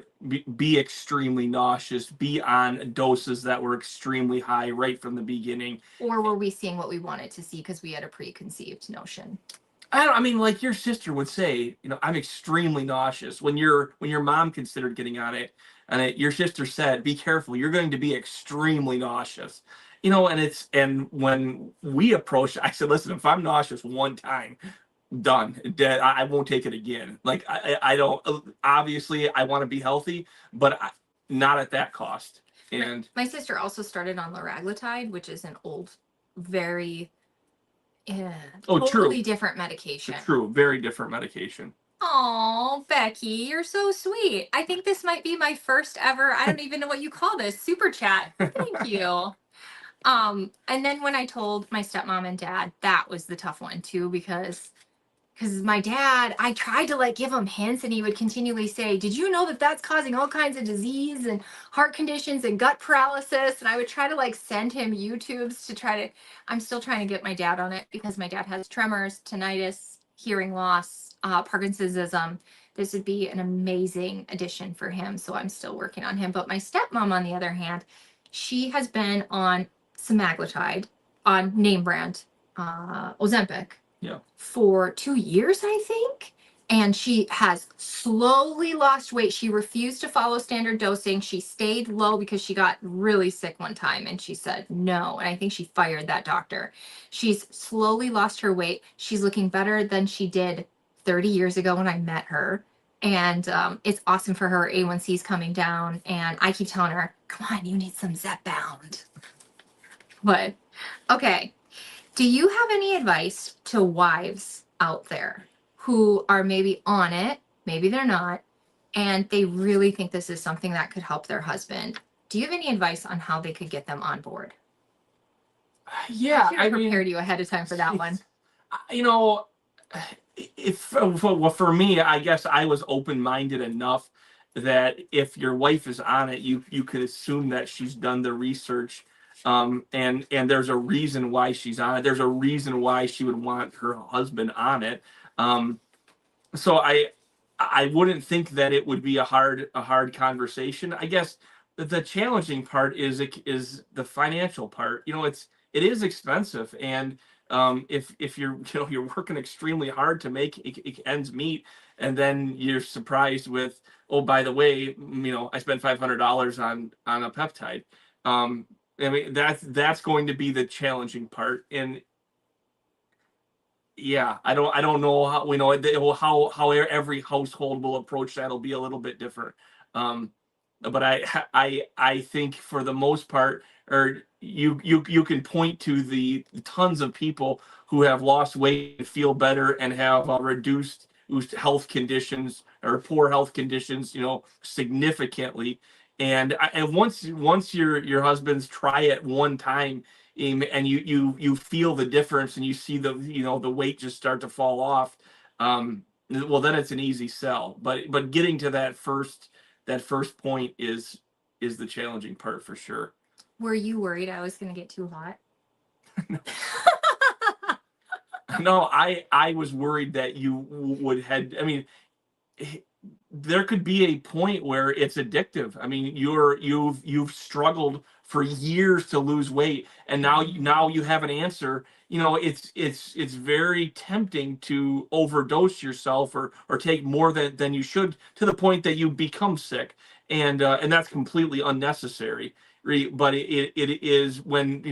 be extremely nauseous, be on doses that were extremely high right from the beginning. Or were we seeing what we wanted to see because we had a preconceived notion? I mean, like your sister would say, I'm extremely nauseous. When your mom considered getting on it, and your sister said, "Be careful, you're going to be extremely nauseous." And when we approached, I said, "Listen, if I'm nauseous one time, done, dead. I won't take it again. Like I don't. Obviously, I want to be healthy, but not at that cost." And my sister also started on liraglutide, which is an old, very totally true. different medication. True, very different medication. Oh, Becky, you're so sweet. I think this might be my first ever, I don't even know what you call this, super chat. Thank you. And then when I told my stepmom and dad, that was the tough one too, because my dad, I tried to like give him hints and he would continually say, did you know that that's causing all kinds of disease and heart conditions and gut paralysis? And I would try to like send him YouTubes to try to, I'm still trying to get my dad on it because my dad has tremors, tinnitus, hearing loss, Parkinsonism. This would be an amazing addition for him. So I'm still working on him. But my stepmom, on the other hand, she has been on semaglutide, on name brand, Ozempic, for 2 years, I think. And she has slowly lost weight. She refused to follow standard dosing. She stayed low because she got really sick one time and she said no. And I think she fired that doctor. She's slowly lost her weight. She's looking better than she did 30 years ago when I met her. And it's awesome for her. A1C's coming down. And I keep telling her, come on, you need some Zepbound. But, okay. Do you have any advice to wives out there who are maybe on it, maybe they're not, and they really think this is something that could help their husband? Do you have any advice on how they could get them on board? Yeah, I prepared you ahead of time for that one. For me, I guess I was open-minded enough that if your wife is on it, you could assume that she's done the research. And there's a reason why she's on it. There's a reason why she would want her husband on it. So I wouldn't think that it would be a hard conversation. I guess the challenging part is the financial part. It is expensive, and if you're you're working extremely hard to make ends meet, and then you're surprised with, oh, by the way, I spent $500 on a peptide. I mean, that's going to be the challenging part. And yeah, I don't know how every household will approach that. Will be a little bit different. But I think for the most part, or you can point to the tons of people who have lost weight and feel better and have reduced health conditions or poor health conditions, significantly. And once your husband's try it one time, and you feel the difference and you see the weight just start to fall off, well, then it's an easy sell. But getting to that first point is the challenging part for sure. Were you worried I was going to get too hot? No, I was worried that you would head. I mean, there could be a point where it's addictive. I mean, you've struggled for years to lose weight, and now you have an answer. It's very tempting to overdose yourself or take more than you should, to the point that you become sick, and that's completely unnecessary. but it is when,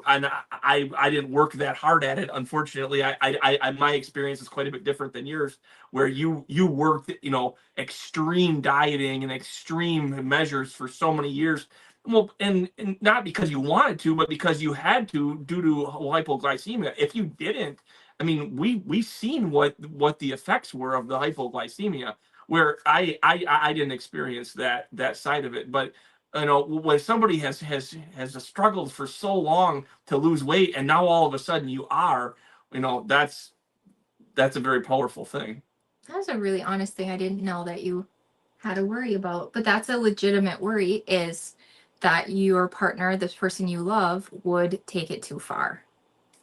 and I didn't work that hard at it. Unfortunately, my experience is quite a bit different than yours, where you worked, extreme dieting and extreme measures for so many years. Well, and not because you wanted to, but because you had to, due to hypoglycemia. If you didn't, I mean, we've seen what the effects were of the hypoglycemia, where I didn't experience that side of it. But when somebody has struggled for so long to lose weight, and now all of a sudden you are, that's a very powerful thing. That was a really honest thing I didn't know that you had to worry about. But that's a legitimate worry, is that your partner, this person you love, would take it too far.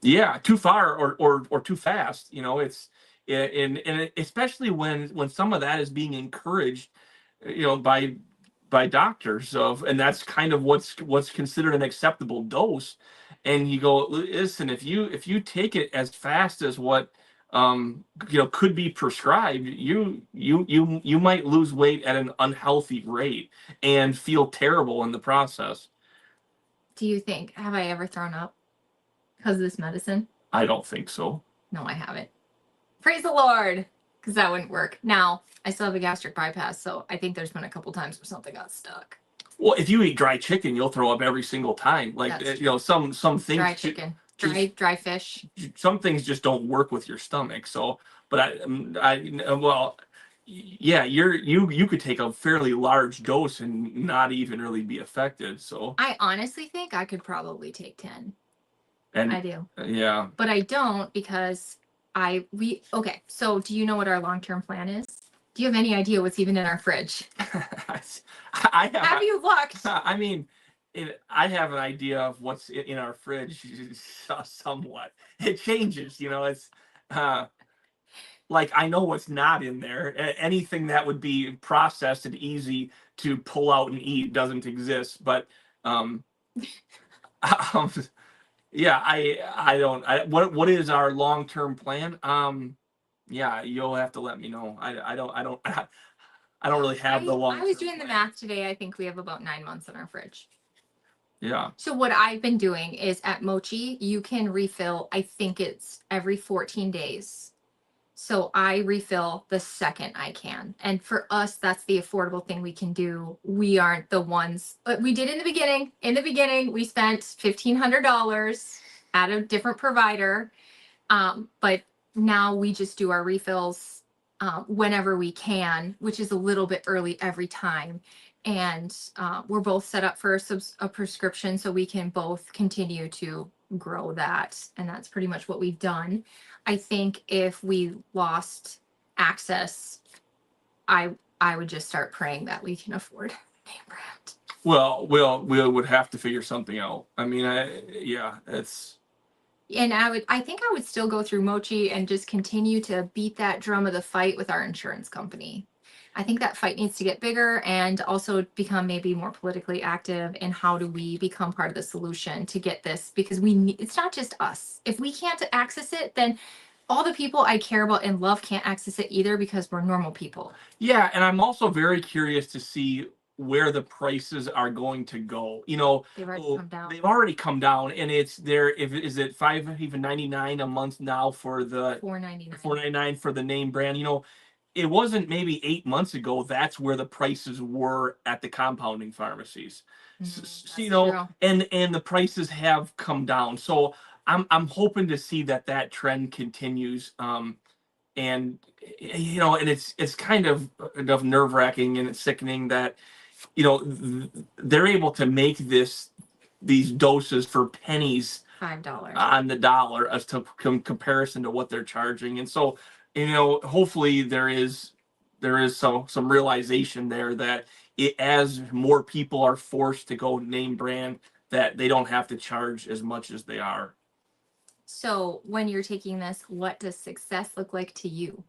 Yeah, too far or too fast. And especially when some of that is being encouraged, by doctors and that's kind of what's considered an acceptable dose. And you go, listen, if you take it as fast as what could be prescribed, you might lose weight at an unhealthy rate and feel terrible in the process. Do you think, have I ever thrown up because of this medicine? I don't think so. No, I haven't. Praise the Lord, because that wouldn't work. Now, I still have a gastric bypass, so I think there's been a couple times where something got stuck. Well, if you eat dry chicken, you'll throw up every single time. Like, some things. Dry chicken, dry fish. Some things just don't work with your stomach. So, but well, yeah, you could take a fairly large dose and not even really be affected. So I honestly think I could probably take 10. And I do. Yeah. But I don't, because okay, so do you know what our long-term plan is? Do you have any idea what's even in our fridge? Have you looked? I mean, I have an idea of what's in our fridge somewhat. It changes, it's like I know what's not in there. Anything that would be processed and easy to pull out and eat doesn't exist. But yeah, I don't. What is our long-term plan? Yeah, you'll have to let me know. I don't really have the long. I was doing the math today. I think we have about 9 months in our fridge. Yeah. So what I've been doing is, at Mochi, you can refill, I think it's every 14 days. So I refill the second I can. And for us, that's the affordable thing we can do. We aren't the ones, but we did in the beginning. In the beginning, we spent $1,500 at a different provider. But now we just do our refills whenever we can, which is a little bit early every time. And we're both set up for a prescription, so we can both continue to grow that. And that's pretty much what we've done. I think if we lost access, I would just start praying that we can afford name brand. Well, we would have to figure something out. I mean, it's. And I think I would still go through Mochi and just continue to beat that drum of the fight with our insurance company. I think that fight needs to get bigger, and also become maybe more politically active in how do we become part of the solution to get this, because it's not just us. If we can't access it, then all the people I care about and love can't access it either, because we're normal people. Yeah, and I'm also very curious to see where the prices are going to go. They've already come down. They've already come down, and it's there. Is it $5.99 a month now for the $4.99? $4.99 for the name brand. It wasn't maybe 8 months ago. That's where the prices were at the compounding pharmacies. True. And the prices have come down. So I'm hoping to see that trend continues. And it's kind of nerve-wracking, and it's sickening that they're able to make these doses for pennies, $5 on the dollar, as to comparison to what they're charging. And so hopefully there is some realization there that as more people are forced to go name brand, that they don't have to charge as much as they are. So when you're taking this, what does success look like to you?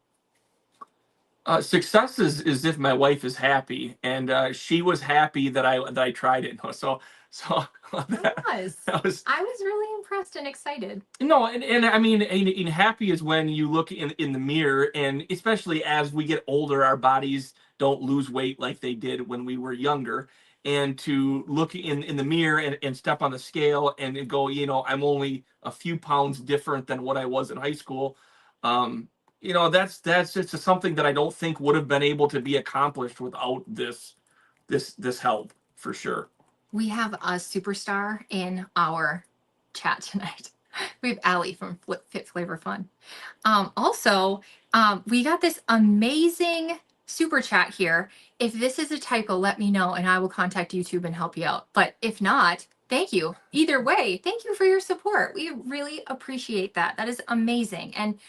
Success is if my wife is happy, and she was happy that I tried it. So I was really impressed and excited. No, and I mean, and happy is when you look in the mirror, and especially as we get older, our bodies don't lose weight like they did when we were younger. and to look in the mirror and step on the scale and go, I'm only a few pounds different than what I was in high school. That's just something that I don't think would have been able to be accomplished without this help, for sure. We have a superstar in our chat tonight. We have Allie from Fit Flavor Fun. Also, we got this amazing super chat here. If this is a typo, let me know and I will contact YouTube and help you out. But if not, thank you. Either way, thank you for your support. We really appreciate that. That is amazing. And,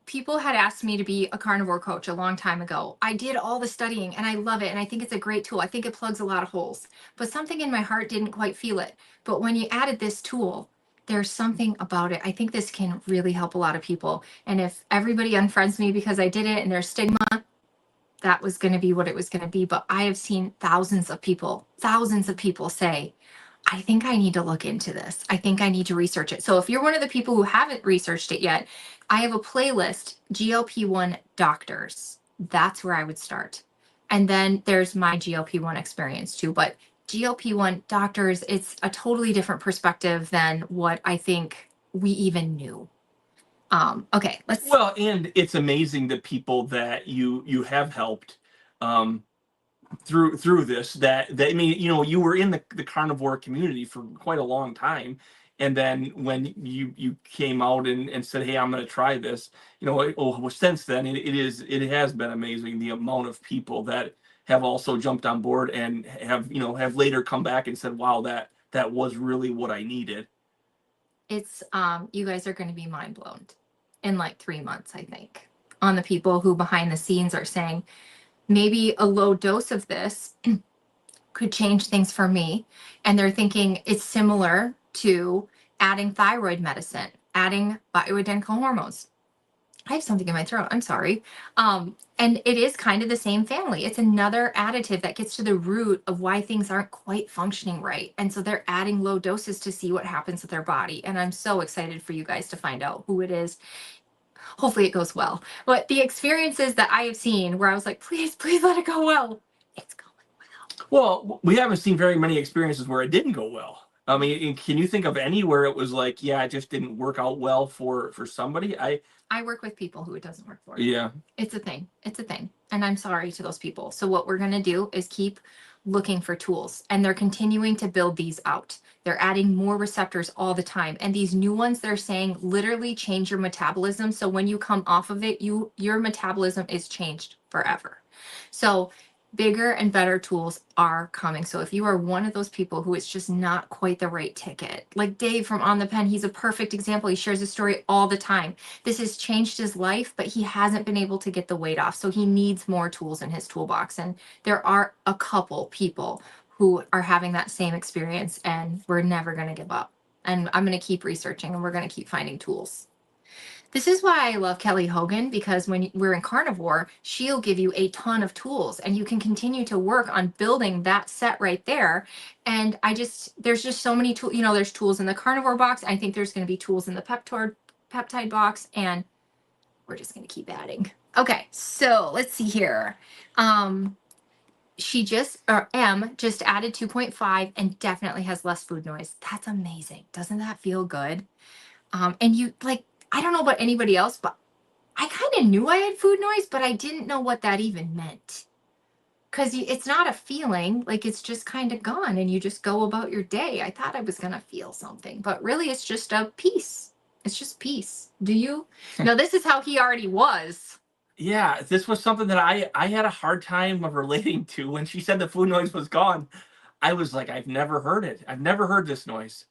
people had asked me to be a carnivore coach a long time ago. I did all the studying and I love it. And I think it's a great tool. I think it plugs a lot of holes, but something in my heart didn't quite feel it. But when you added this tool, there's something about it. I think this can really help a lot of people. And if everybody unfriends me because I did it and there's stigma, that was going to be what it was going to be. But I have seen thousands of people say, I think I need to look into this. I think I need to research it. So if you're one of the people who haven't researched it yet, I have a playlist, GLP-1 doctors. That's where I would start. And then there's my GLP-1 experience too. But GLP-1 doctors, it's a totally different perspective than what I think we even knew. Okay, let's. Well, and it's amazing the people that you have helped through this. That I mean, you were in the carnivore community for quite a long time, and then when you came out and said, hey, I'm going to try this, since then it has been amazing the amount of people that have also jumped on board and have later come back and said, wow, that was really what I needed. It's you guys are going to be mind blown in like 3 months, I think, on the people who behind the scenes are saying maybe a low dose of this could change things for me. And they're thinking it's similar to adding thyroid medicine, adding bioidentical hormones. I have something in my throat. I'm sorry. And it is kind of the same family. It's another additive that gets to the root of why things aren't quite functioning right. And so they're adding low doses to see what happens with their body. And I'm so excited for you guys to find out who it is. Hopefully it goes well. But the experiences that I have seen where I was like, please let it go well. It's going well. Well, we haven't seen very many experiences where it didn't go well. I mean, can you think of any where it was like, yeah, it just didn't work out well for somebody? I work with people who it doesn't work for. Yeah. It's a thing. It's a thing. And I'm sorry to those people. So what we're going to do is keep looking for tools, and they're continuing to build these out. They're adding more receptors all the time. And these new ones, they're saying literally change your metabolism. So when you come off of it, your metabolism is changed forever. So bigger and better tools are coming. So if you are one of those people who it's just not quite the right ticket, like Dave from On the Pen, he's a perfect example. He shares his story all the time. This has changed his life, but he hasn't been able to get the weight off. So he needs more tools in his toolbox. And there are a couple people who are having that same experience, and we're never going to give up. And I'm going to keep researching, and we're going to keep finding tools. This is why I love Kelly Hogan, because when we're in carnivore, she'll give you a ton of tools and you can continue to work on building that set right there. And there's just so many tools, there's tools in the carnivore box. I think there's going to be tools in the peptide box, and we're just going to keep adding. Okay, so let's see here. M just added 2.5 and definitely has less food noise. That's amazing. Doesn't that feel good? And I don't know about anybody else, but I kind of knew I had food noise, but I didn't know what that even meant. Because it's not a feeling, like it's just kind of gone and you just go about your day. I thought I was going to feel something, but really it's just a peace. It's just peace. Do you? No, this is how he already was. Yeah, this was something that I had a hard time of relating to. When she said the food noise was gone, I was like, I've never heard it. I've never heard this noise.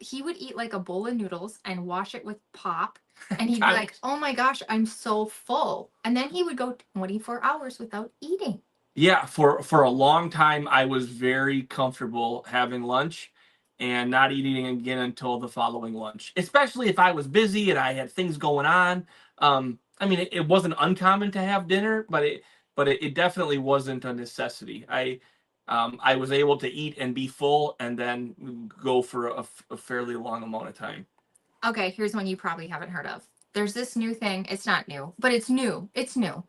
He would eat like a bowl of noodles and wash it with pop. And he'd be like, oh my gosh, I'm so full. And then he would go 24 hours without eating. Yeah, for a long time, I was very comfortable having lunch and not eating again until the following lunch, especially if I was busy and I had things going on. I mean, it wasn't uncommon to have dinner, but it definitely wasn't a necessity. I was able to eat and be full and then go for a fairly long amount of time. Okay, here's one you probably haven't heard of. There's this new thing. It's not new, but it's new. It's new.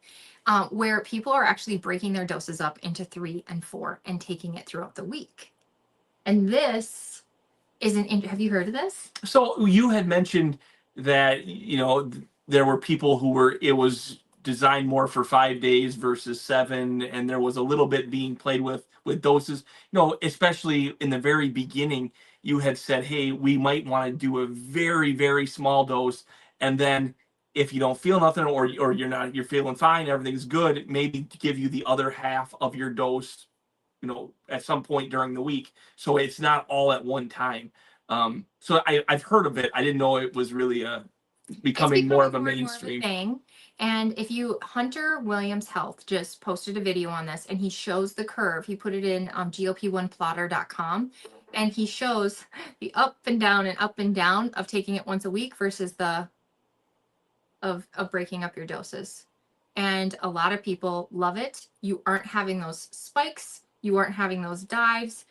where people are actually breaking their doses up into 3 and 4 and taking it throughout the week. And this is have you heard of this? So you had mentioned that, there were people who it was designed more for 5 days versus 7, and there was a little bit being played with doses. Especially in the very beginning, you had said, hey, we might want to do a very, very small dose, and then if you don't feel nothing, or you're feeling fine, everything's good, maybe give you the other half of your dose, at some point during the week, so it's not all at one time. So I've heard of it. I didn't know it was really becoming more of a mainstream thing. And if Hunter Williams Health just posted a video on this, and he shows the curve. He put it in GLP1plotter.com, and he shows the up and down of taking it once a week versus the of breaking up your doses. And a lot of people love it. You aren't having those spikes. You aren't having those dives.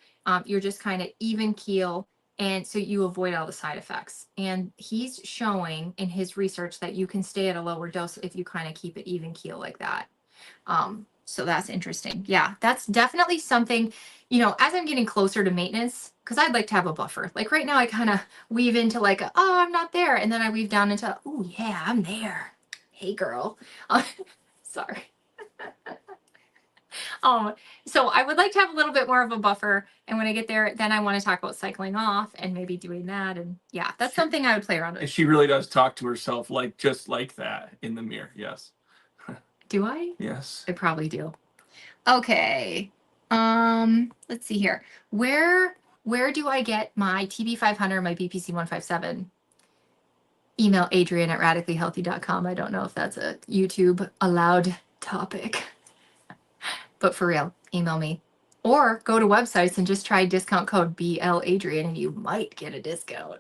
You're just kind of even keel. And so you avoid all the side effects. And he's showing in his research that you can stay at a lower dose if you kind of keep it even keel like that. So that's interesting. Yeah, that's definitely something, as I'm getting closer to maintenance, because I'd like to have a buffer. Like right now, I kind of weave into like, oh, I'm not there. And then I weave down into, oh, yeah, I'm there. Hey, girl. Sorry. So I would like to have a little bit more of a buffer. And when I get there, then I want to talk about cycling off and maybe doing that. And yeah, that's something I would play around with. And she really does talk to herself just like that in the mirror. Yes. Do I? Yes. I probably do. Okay. Let's see here. Where do I get my TB500, my BPC157? Email Adrian at radicallyhealthy.com. I don't know if that's a YouTube allowed topic. But for real, email me. Or go to websites and just try discount code BLAdrian and you might get a discount.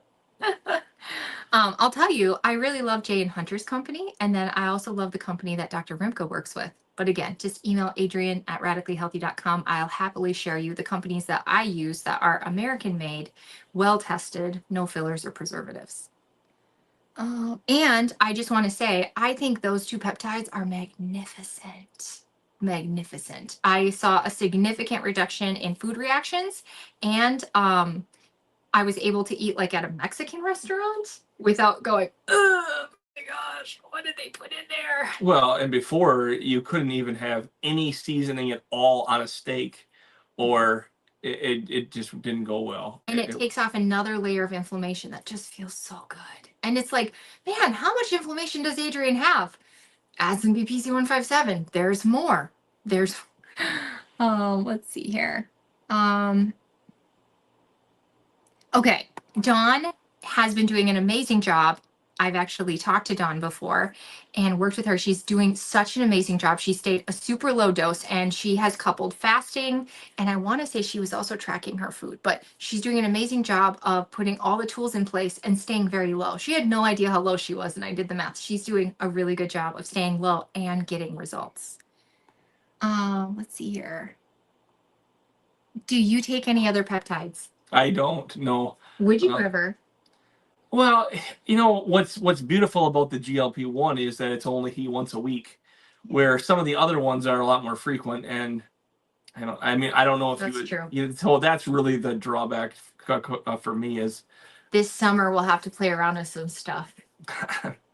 I'll tell you, I really love Jay and Hunter's company. And then I also love the company that Dr. Rimka works with. But again, just email Adrian at radicallyhealthy.com. I'll happily share you the companies that I use that are American made, well tested, no fillers or preservatives. And I just want to say, I think those two peptides are magnificent. Magnificent. I saw a significant reduction in food reactions, and I was able to eat like at a Mexican restaurant without going, oh my gosh, what did they put in there? Well, and before you couldn't even have any seasoning at all on a steak, or it just didn't go well. And it takes off another layer of inflammation that just feels so good. And it's like, man, how much inflammation does Adrian have? Add some BPC157. There's more. There's, let's see here. Okay, Dawn has been doing an amazing job. I've actually talked to Dawn before and worked with her. She's doing such an amazing job. She stayed a super low dose, and she has coupled fasting. And I want to say she was also tracking her food, but she's doing an amazing job of putting all the tools in place and staying very low. She had no idea how low she was, and I did the math. She's doing a really good job of staying low and getting results. Let's see here. Do you take any other peptides? I don't know. Would you ever? Well, what's beautiful about the GLP-1 is that it's only once a week, where some of the other ones are a lot more frequent. And I don't know if that's true. So that's really the drawback for me is this summer we'll have to play around with some stuff.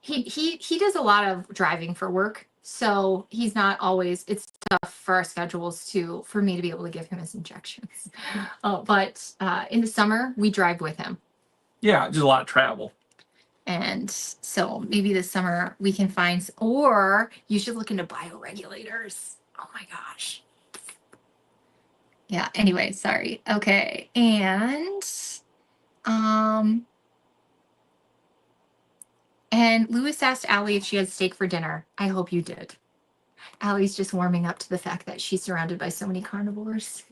He does a lot of driving for work, so he's not always. It's tough for our schedules for me to be able to give him his injections. But in the summer we drive with him. Yeah, just a lot of travel. And so maybe this summer we can find, or you should look into bioregulators. Oh my gosh. Yeah, anyway, sorry. Okay. And Lewis asked Allie if she had steak for dinner. I hope you did. Allie's just warming up to the fact that she's surrounded by so many carnivores.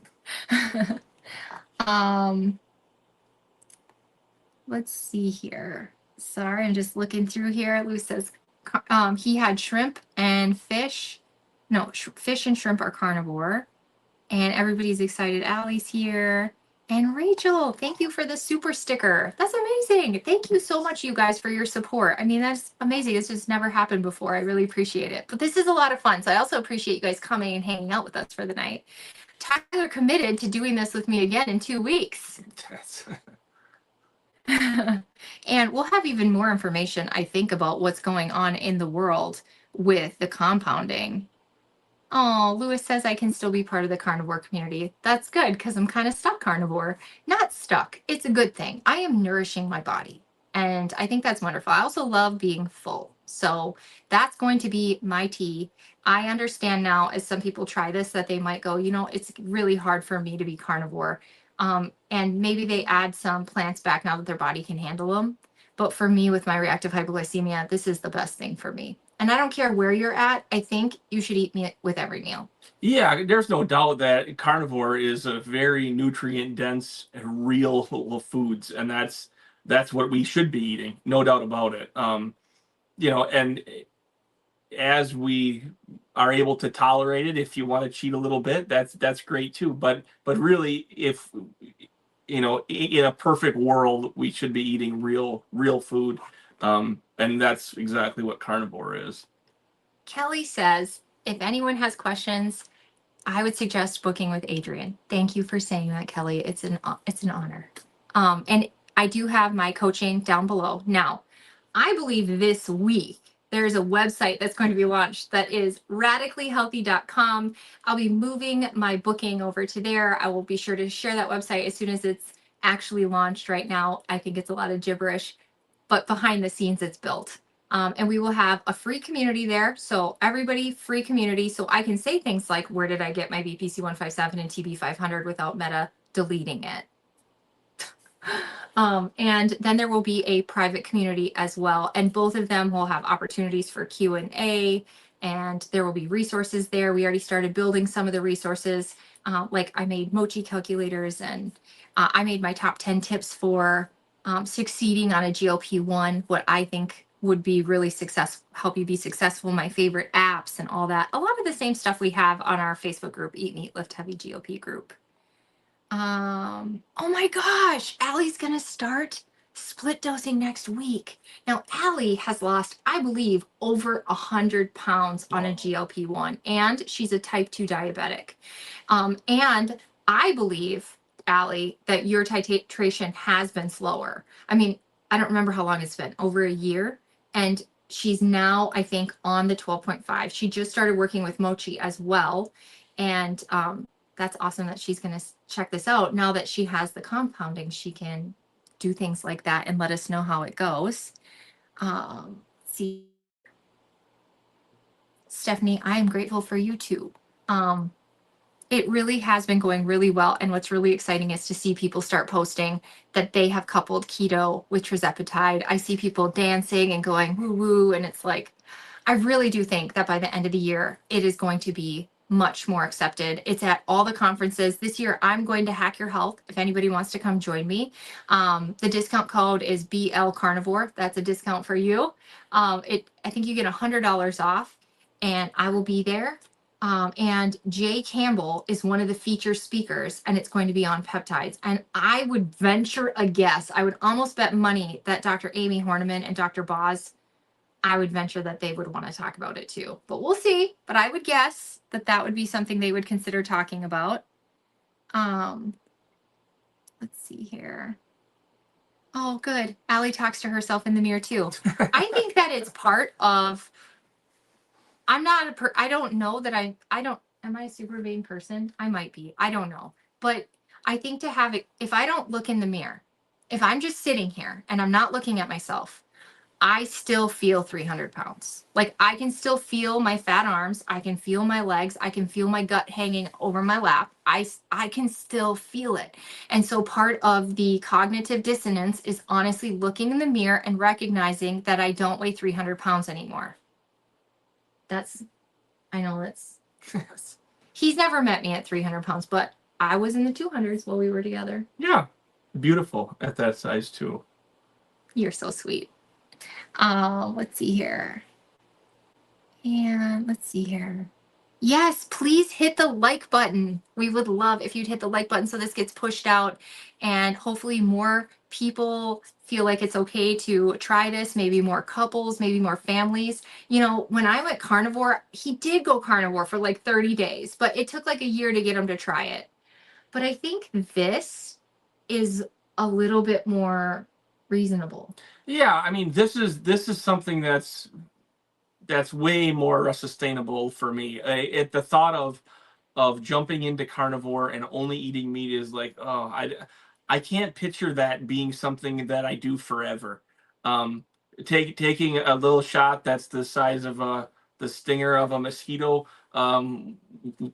Let's see here. Sorry, I'm just looking through here. Lou says he had shrimp and fish. No, fish and shrimp are carnivore. And everybody's excited. Allie's here. And Rachel, thank you for the super sticker. That's amazing. Thank you so much, you guys, for your support. I mean, that's amazing. It's just never happened before. I really appreciate it. But this is a lot of fun. So I also appreciate you guys coming and hanging out with us for the night. Tyler committed to doing this with me again in 2 weeks. And we'll have even more information, I think, about what's going on in the world with the compounding. Oh, Lewis says I can still be part of the carnivore community. That's good because I'm kind of stuck carnivore. Not stuck. It's a good thing. I am nourishing my body. And I think that's wonderful. I also love being full. So that's going to be my tea. I understand now, as some people try this, that they might go, it's really hard for me to be carnivore. And maybe they add some plants back now that their body can handle them. But for me, with my reactive hypoglycemia, this is the best thing for me. And I don't care where you're at. I think you should eat meat with every meal. Yeah, there's no doubt that carnivore is a very nutrient dense and real foods, and that's what we should be eating, no doubt about it. And as we are able to tolerate it, if you want to cheat a little bit, that's great too. But really, if in a perfect world, we should be eating real food, and that's exactly what carnivore is. Kelly says, if anyone has questions, I would suggest booking with Adrian. Thank you for saying that, Kelly. It's an honor. And I do have my coaching down below. Now, I believe this week there's a website that's going to be launched that is radicallyhealthy.com. I'll be moving my booking over to there. I will be sure to share that website as soon as it's actually launched. Right now, I think it's a lot of gibberish, but behind the scenes, it's built. And we will have a free community there. So everybody, free community. So I can say things like, where did I get my BPC 157 and TB 500 without Meta deleting it? And then there will be a private community as well. And both of them will have opportunities for Q&A, and there will be resources there. We already started building some of the resources. Like I made mochi calculators, and I made my top 10 tips for succeeding on a GLP-1, what I think would be really successful, help you be successful, my favorite apps and all that. A lot of the same stuff we have on our Facebook group, Eat Meat, Lift Heavy GLP group. Oh my gosh, Allie's gonna start split dosing next week. Now, Allie has lost, I believe, over 100 pounds on a GLP-1, and she's a type 2 diabetic. And I believe, Allie, that your titration has been slower. I mean, I don't remember how long it's been, over a year. And she's now, I think, on the 12.5. She just started working with Mochi as well. And that's awesome that she's going to check this out. Now that she has the compounding, she can do things like that and let us know how it goes. See, Stephanie, I am grateful for you too. It really has been going really well. And what's really exciting is to see people start posting that they have coupled keto with tirzepatide. I see people dancing and going woo woo. And it's like, I really do think that by the end of the year, it is going to be much more accepted. It's at all the conferences. This year, I'm going to Hack Your Health if anybody wants to come join me. The discount code is BLCarnivore. That's a discount for you. I think you get $100 off, and I will be there. And Jay Campbell is one of the feature speakers, and it's going to be on peptides. And I would venture a guess, I would almost bet money that Dr. Amy Horniman and Dr. Boz, I would venture that they would want to talk about it too. But we'll see. But I would guess that that would be something they would consider talking about. Let's see here. Oh, good. Allie talks to herself in the mirror too. I think that it's part of, I don't know that am I a super vain person? I might be. I don't know. But I think to have it, if I don't look in the mirror, if I'm just sitting here and I'm not looking at myself, I still feel 300 pounds. Like I can still feel my fat arms. I can feel my legs. I can feel my gut hanging over my lap. I can still feel it. And so part of the cognitive dissonance is honestly looking in the mirror and recognizing that I don't weigh 300 pounds anymore. I know that's, he's never met me at 300 pounds, but I was in the 200s while we were together. Yeah, beautiful at that size too. You're so sweet. Let's see here. And let's see here. Yes, please hit the like button. We would love if you'd hit the like button so this gets pushed out and hopefully more people feel like it's okay to try this, maybe more couples, maybe more families. You know, when I went carnivore, he did go carnivore for like 30 days, but it took like a year to get him to try it. But I think this is a little bit more reasonable. Yeah, I mean, this is something that's way more sustainable for me. The thought of jumping into carnivore and only eating meat is like, oh, I can't picture that being something that I do forever. Um, taking a little shot that's the size of the stinger of a mosquito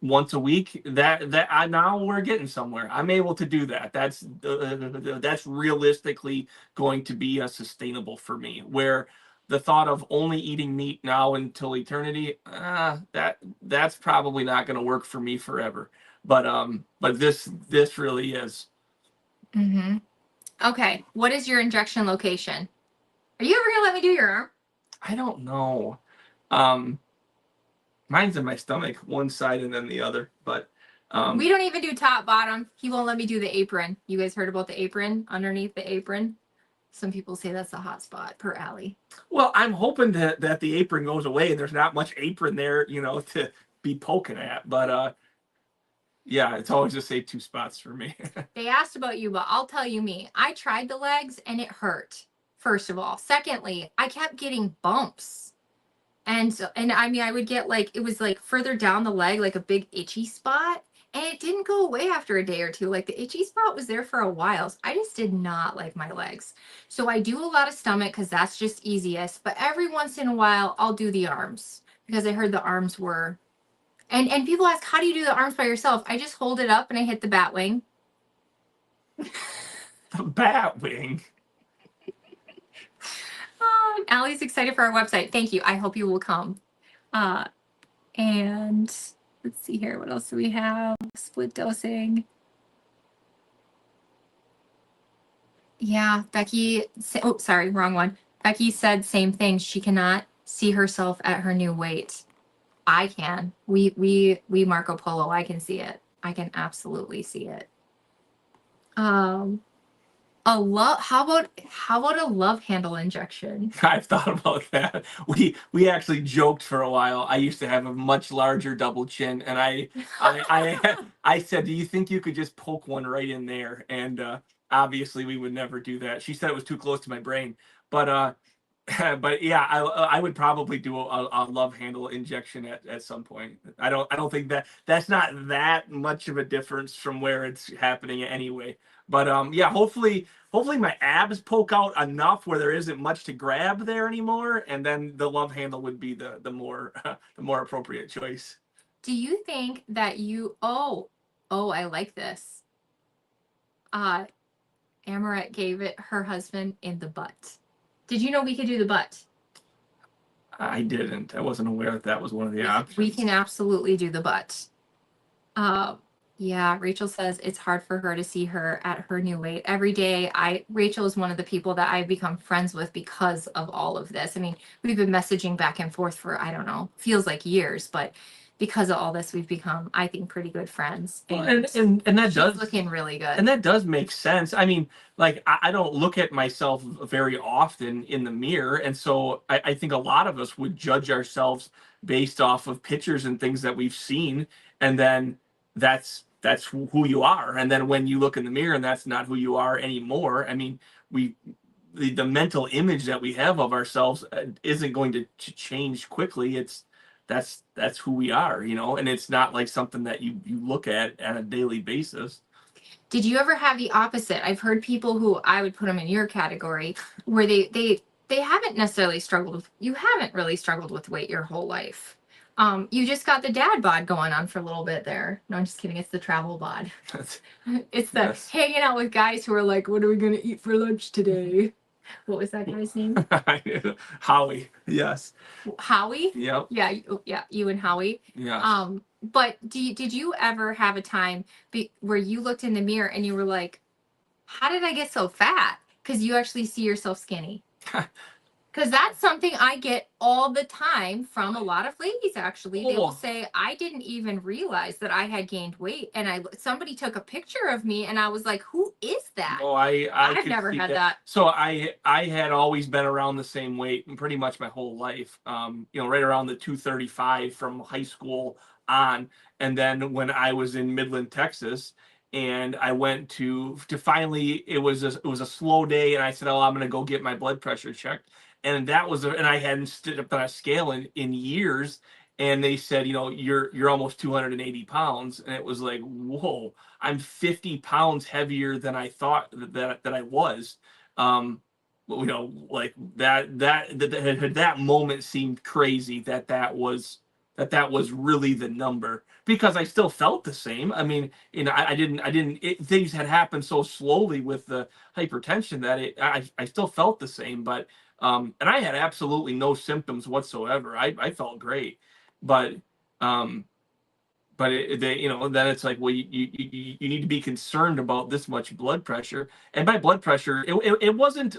once a week, now we're getting somewhere. I'm able to do that. That's realistically going to be sustainable for me. Where the thought of only eating meat now until eternity, that's probably not going to work for me forever. But this really is. Mm-hmm. Okay, what is your injection location? Are you ever gonna let me do your arm? I don't know. Um, Mine's in my stomach, one side and then the other. But We don't even do top bottom. He won't let me do the apron. You guys heard about the apron underneath the apron? Some people say that's a hot spot per alley. well, I'm hoping that the apron goes away and there's not much apron there, to be poking at. But yeah, it's always the same two spots for me. They asked about you, but I'll tell you me. I tried the legs and it hurt. First of all. Secondly, I kept getting bumps. And so, and I mean, I would get like, it was like further down the leg, like a big itchy spot. And it didn't go away after a day or two. Like the itchy spot was there for a while. So I just did not like my legs. So I do a lot of stomach because that's just easiest. But every once in a while, I'll do the arms because I heard the arms were. And people ask, how do you do the arms by yourself? I just hold it up and I hit the bat wing. The bat wing. Allie's excited for our website. Thank you. I hope you will come. And let's see here. What else do we have? Split dosing. Yeah, Becky. Oh, sorry, wrong one. Becky said same thing. She cannot see herself at her new weight. I can. We Marco Polo. I can see it. I can absolutely see it. A love. How about a love handle injection? I've thought about that. We actually joked for a while. I used to have a much larger double chin, and I said, "Do you think you could just poke one right in there?" And obviously, we would never do that. She said it was too close to my brain, but but yeah, I would probably do a love handle injection at some point. I don't think that's not that much of a difference from where it's happening anyway. But yeah, hopefully my abs poke out enough where there isn't much to grab there anymore, and then the love handle would be the more the more appropriate choice. Do you think that you? Oh, I like this. Uh, Amaret gave it her husband in the butt. Did you know we could do the butt? I didn't. I wasn't aware that was one of the options. We can absolutely do the butt. Yeah, Rachel says it's hard for her to see her at her new weight every day. Rachel is one of the people that I've become friends with because of all of this. I mean, we've been messaging back and forth for, I don't know, feels like years, but because of all this, we've become, I think, pretty good friends. Well, and that she's does looking really good. and that does make sense. I mean, like I don't look at myself very often in the mirror, and so I think a lot of us would judge ourselves based off of pictures and things that we've seen, and then that's who you are. And then when you look in the mirror and that's not who you are anymore, I mean, we the mental image that we have of ourselves isn't going to change quickly. That's who we are, and it's not like something that you look at a daily basis. Did you ever have the opposite? I've heard people who I would put them in your category where they haven't necessarily struggled with, you haven't really struggled with weight your whole life. You just got the dad bod going on for a little bit there. No, I'm just kidding. It's the travel bod. It's the Yes. hanging out with guys who are like, what are we going to eat for lunch today? What was that guy's name? Howie. Yes. Howie? Yep. Yeah, yeah, you and Howie. Yeah. But did you ever have a time where you looked in the mirror and you were like, how did I get so fat? Because you actually see yourself skinny. Because that's something I get all the time from a lot of ladies, actually. They will Oh, say, I didn't even realize that I had gained weight. And somebody took a picture of me and I was like, who is that? no, I I've could never see had that. that. So I had always been around the same weight and pretty much my whole life. Right around the 235 from high school on. And then when I was in Midland, Texas, and I went to finally it was a slow day, and I said, "Oh, I'm gonna go get my blood pressure checked." And and I hadn't stood up on a scale in years. And they said, you're almost 280 pounds. And it was like, whoa, I'm 50 pounds heavier than I thought that I was. Um, like that moment seemed crazy that was really the number, because I still felt the same. I mean, things had happened so slowly with the hypertension that I still felt the same, but and I had absolutely no symptoms whatsoever. I felt great, but um, then it's like, well, you need to be concerned about this much blood pressure. And by blood pressure, it wasn't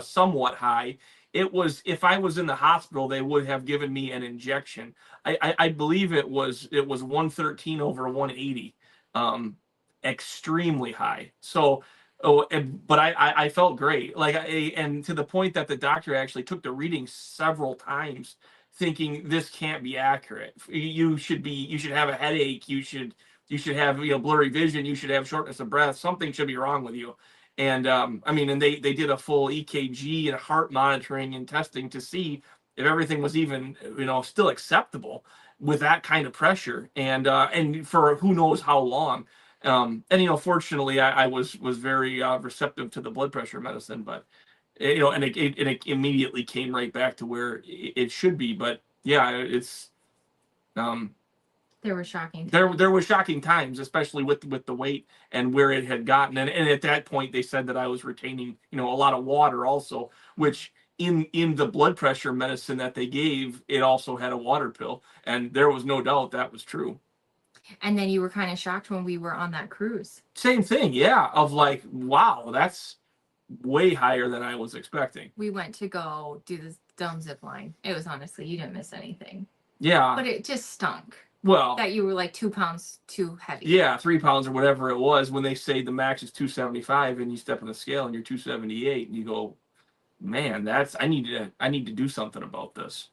somewhat high. It was, if I was in the hospital, they would have given me an injection. I believe it was 113 over 180, extremely high. So, but I felt great, and to the point that the doctor actually took the reading several times, thinking this can't be accurate. You should have a headache. You should have blurry vision. You should have shortness of breath. Something should be wrong with you. And and they did a full EKG and heart monitoring and testing to see if everything was even still acceptable with that kind of pressure, and for who knows how long. And fortunately, I was very receptive to the blood pressure medicine, but and it immediately came right back to where it should be. But yeah, it's um, There were shocking there was shocking times, especially with the weight and where it had gotten. And at that point, they said that I was retaining a lot of water also, which in the blood pressure medicine that they gave, it also had a water pill, and there was no doubt that was true. And then you were kind of shocked when we were on that cruise. Same thing, yeah. Of like, wow, that's way higher than I was expecting. We went to go do this dumb zip line. It was honestly, you didn't miss anything. Yeah. But it just stunk Well, that you were like 2 pounds too heavy. yeah, 3 pounds or whatever it was, when they say the max is 275 and you step on the scale and you're 278, and you go, man, I need to do something about this.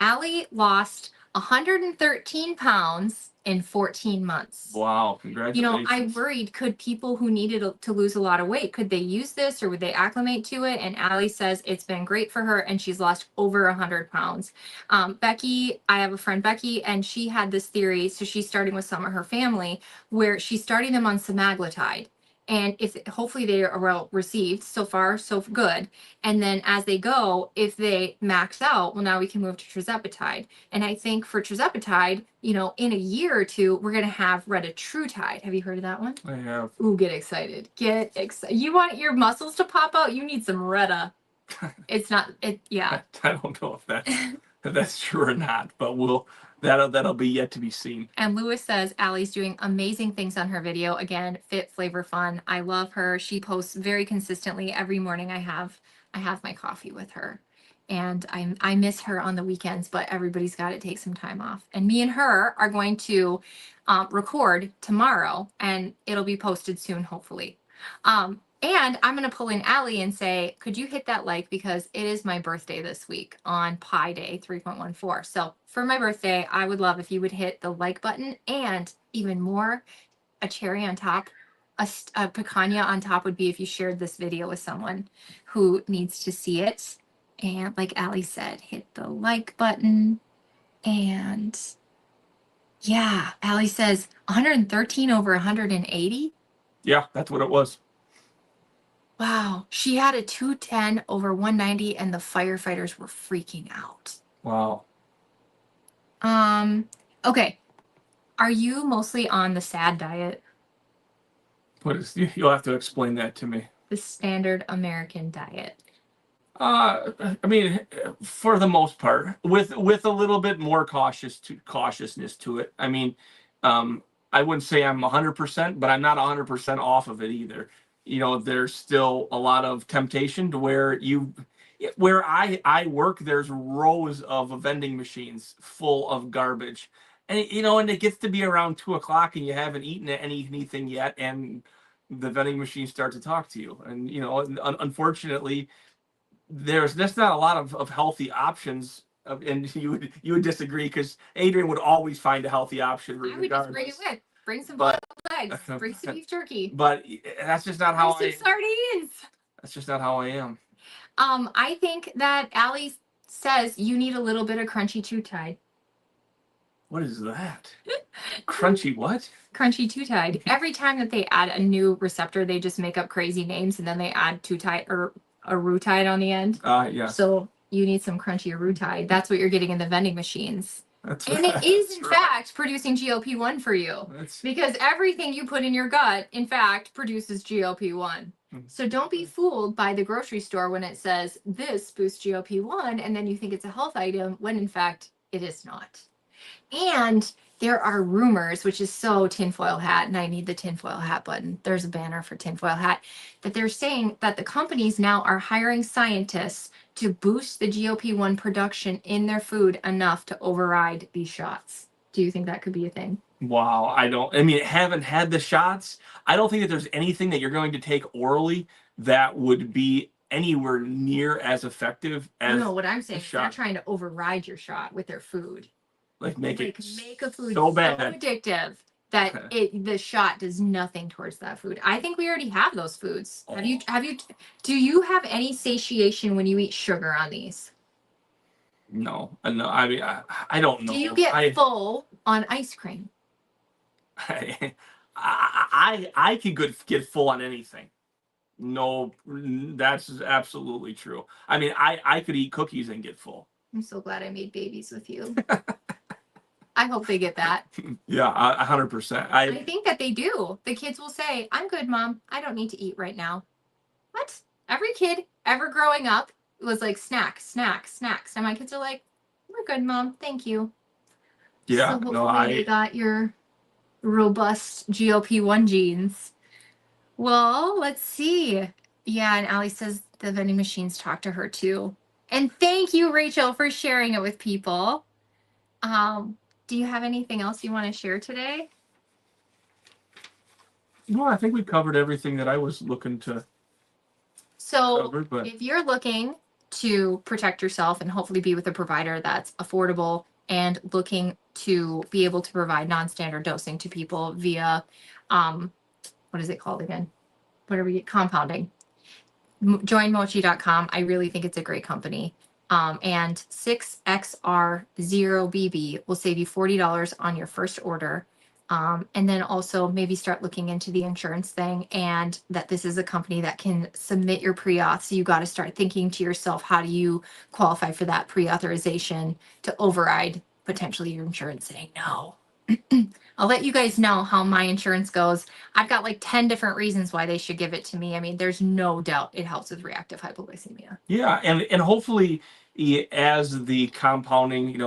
Allie lost 113 pounds in 14 months. Wow, congratulations. I worried, could people who needed to lose a lot of weight, could they use this or would they acclimate to it? And Allie says it's been great for her and she's lost over 100 pounds. Becky, I have a friend, Becky, and she had this theory. So she's starting with some of her family where she's starting them on semaglutide. And if hopefully they are well received, so far so good. And then as they go, if they max out, well, now we can move to tirzepatide. And I think for tirzepatide, in a year or two, we're going to have retatrutide. Have you heard of that one? I have. Ooh, get excited. Get excited. You want your muscles to pop out? You need some Retta. It's not, yeah. I don't know if that's true or not, but that'll be yet to be seen. And Lewis says Allie's doing amazing things on her video. Again, fit, flavor, fun. I love her. She posts very consistently every morning. I have my coffee with her, and I miss her on the weekends. But everybody's got to take some time off. And me and her are going to record tomorrow, and it'll be posted soon, hopefully. And I'm going to pull in Allie and say, could you hit that like, because it is my birthday this week on Pi Day 3.14. So for my birthday, I would love if you would hit the like button, and even more, a cherry on top, a picanha on top would be if you shared this video with someone who needs to see it. And like Allie said, hit the like button. And yeah, Allie says 113 over 180. Yeah, that's what it was. Wow. She had a 210 over 190 and the firefighters were freaking out. Wow. Okay. Are you mostly on the SAD diet? You'll have to explain that to me. The standard American diet. I mean, for the most part, with a little bit more cautiousness to it. I mean, I wouldn't say I'm 100%, but I'm not 100% off of it either. There's still a lot of temptation to where where I work, there's rows of vending machines full of garbage, and and it gets to be around 2 o'clock, and you haven't eaten anything yet, and the vending machines start to talk to you, and unfortunately, there's not a lot of healthy options. And you would disagree, because Adrian would always find a healthy option I would just bring it regardless. with. Bring some But boiled eggs. Bring some beef jerky. but that's just not how Bring some sardines. that's just not how I am. I think that Allie says you need a little bit of crunchy two-tide. What is that? Crunchy what? Crunchy two-tide. Every time that they add a new receptor, they just make up crazy names, and then they add two-tide or a rutide on the end. Yeah. So you need some crunchy rutide. That's what you're getting in the vending machines. That's and right. it is, in fact, producing GLP-1 for you. Because everything you put in your gut, in fact, produces GLP-1. So don't be fooled by the grocery store when it says this boosts GLP-1, and then you think it's a health item, when in fact it is not. And there are rumors, which is so tinfoil hat, and I need the tinfoil hat button. There's a banner for tinfoil hat, that they're saying that the companies now are hiring scientists to boost the GLP-1 production in their food enough to override these shots. Do you think that could be a thing? Wow, I mean, haven't had the shots. I don't think that there's anything that you're going to take orally that would be anywhere near as effective as no, what I'm saying is they're trying to override your shot with their food. Like make a food so bad, so addictive that the shot does nothing towards that food. I think we already have those foods. Oh. Do you have any satiation when you eat sugar on these? No. I mean, I don't know. Do you get full on ice cream? I could get full on anything. No, that's absolutely true. I mean, I could eat cookies and get full. I'm so glad I made babies with you. I hope they get that. Yeah, 100%. I think that they do. The kids will say, "I'm good, Mom. I don't need to eat right now." What? Every kid ever growing up was like, snacks, snacks, snacks. And my kids are like, "We're good, Mom. Thank you." Yeah, so hopefully you got your robust GLP-1 genes. Well, let's see. Yeah, and Allie says the vending machines talk to her too. And thank you, Rachel, for sharing it with people. Do you have anything else you want to share today? No, I think we covered everything that I was looking to cover. But if you're looking to protect yourself and hopefully be with a provider that's affordable and looking to be able to provide non-standard dosing to people via, what is it called again? Compounding. Joinmochi.com. I really think it's a great company. And 6XR0BB will save you $40 on your first order. And then also maybe start looking into the insurance thing, and that this is a company that can submit your pre-auth. So you got to start thinking to yourself, how do you qualify for that pre-authorization to override potentially your insurance saying no? I'll let you guys know how my insurance goes. I've got like 10 different reasons why they should give it to me. I mean, there's no doubt it helps with reactive hypoglycemia. Yeah, and hopefully as the compounding,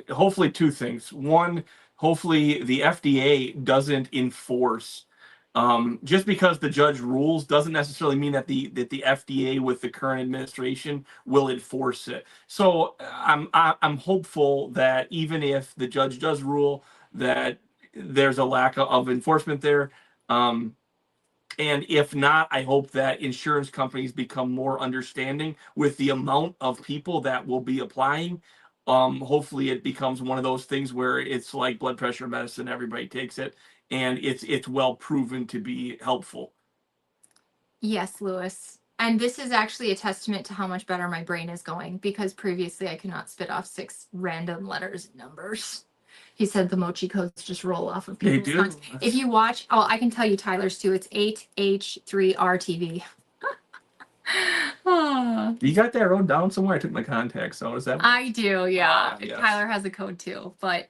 hopefully two things. One, hopefully the FDA doesn't enforce, just because the judge rules doesn't necessarily mean that the FDA with the current administration will enforce it. So I'm hopeful that even if the judge does rule that there's a lack of enforcement there, and if not, I hope that insurance companies become more understanding with the amount of people that will be applying. Hopefully it becomes one of those things where it's like blood pressure medicine, everybody takes it, and it's well proven to be helpful. Yes, Lewis. And this is actually a testament to how much better my brain is going, because previously I could not spit off 6 random letters and numbers. He said the mochi codes just roll off of people's tongues. If you watch, I can tell you Tyler's too. It's 8H3RTV. You got that wrote down somewhere? I took my contacts out. Is that? I do, yeah. Yes. Tyler has a code too, but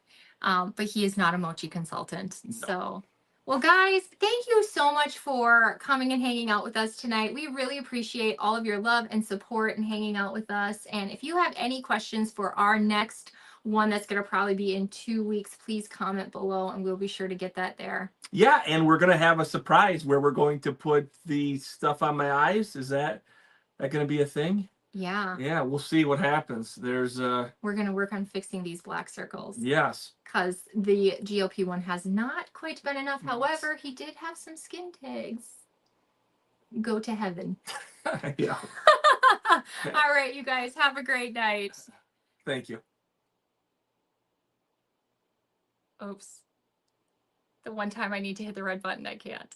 he is not a mochi consultant. No. So, well, guys, thank you so much for coming and hanging out with us tonight. We really appreciate all of your love and support and hanging out with us. And if you have any questions for our next one that's going to probably be in 2 weeks, please comment below and we'll be sure to get that there. Yeah, and we're going to have a surprise where we're going to put the stuff on my eyes. Is that going to be a thing? Yeah. Yeah, we'll see what happens. There's We're going to work on fixing these black circles. Yes. Because the GLP one has not quite been enough. Yes. However, he did have some skin tags. Go to heaven. Yeah. All right, you guys, have a great night. Thank you. Oops. The one time I need to hit the red button, I can't.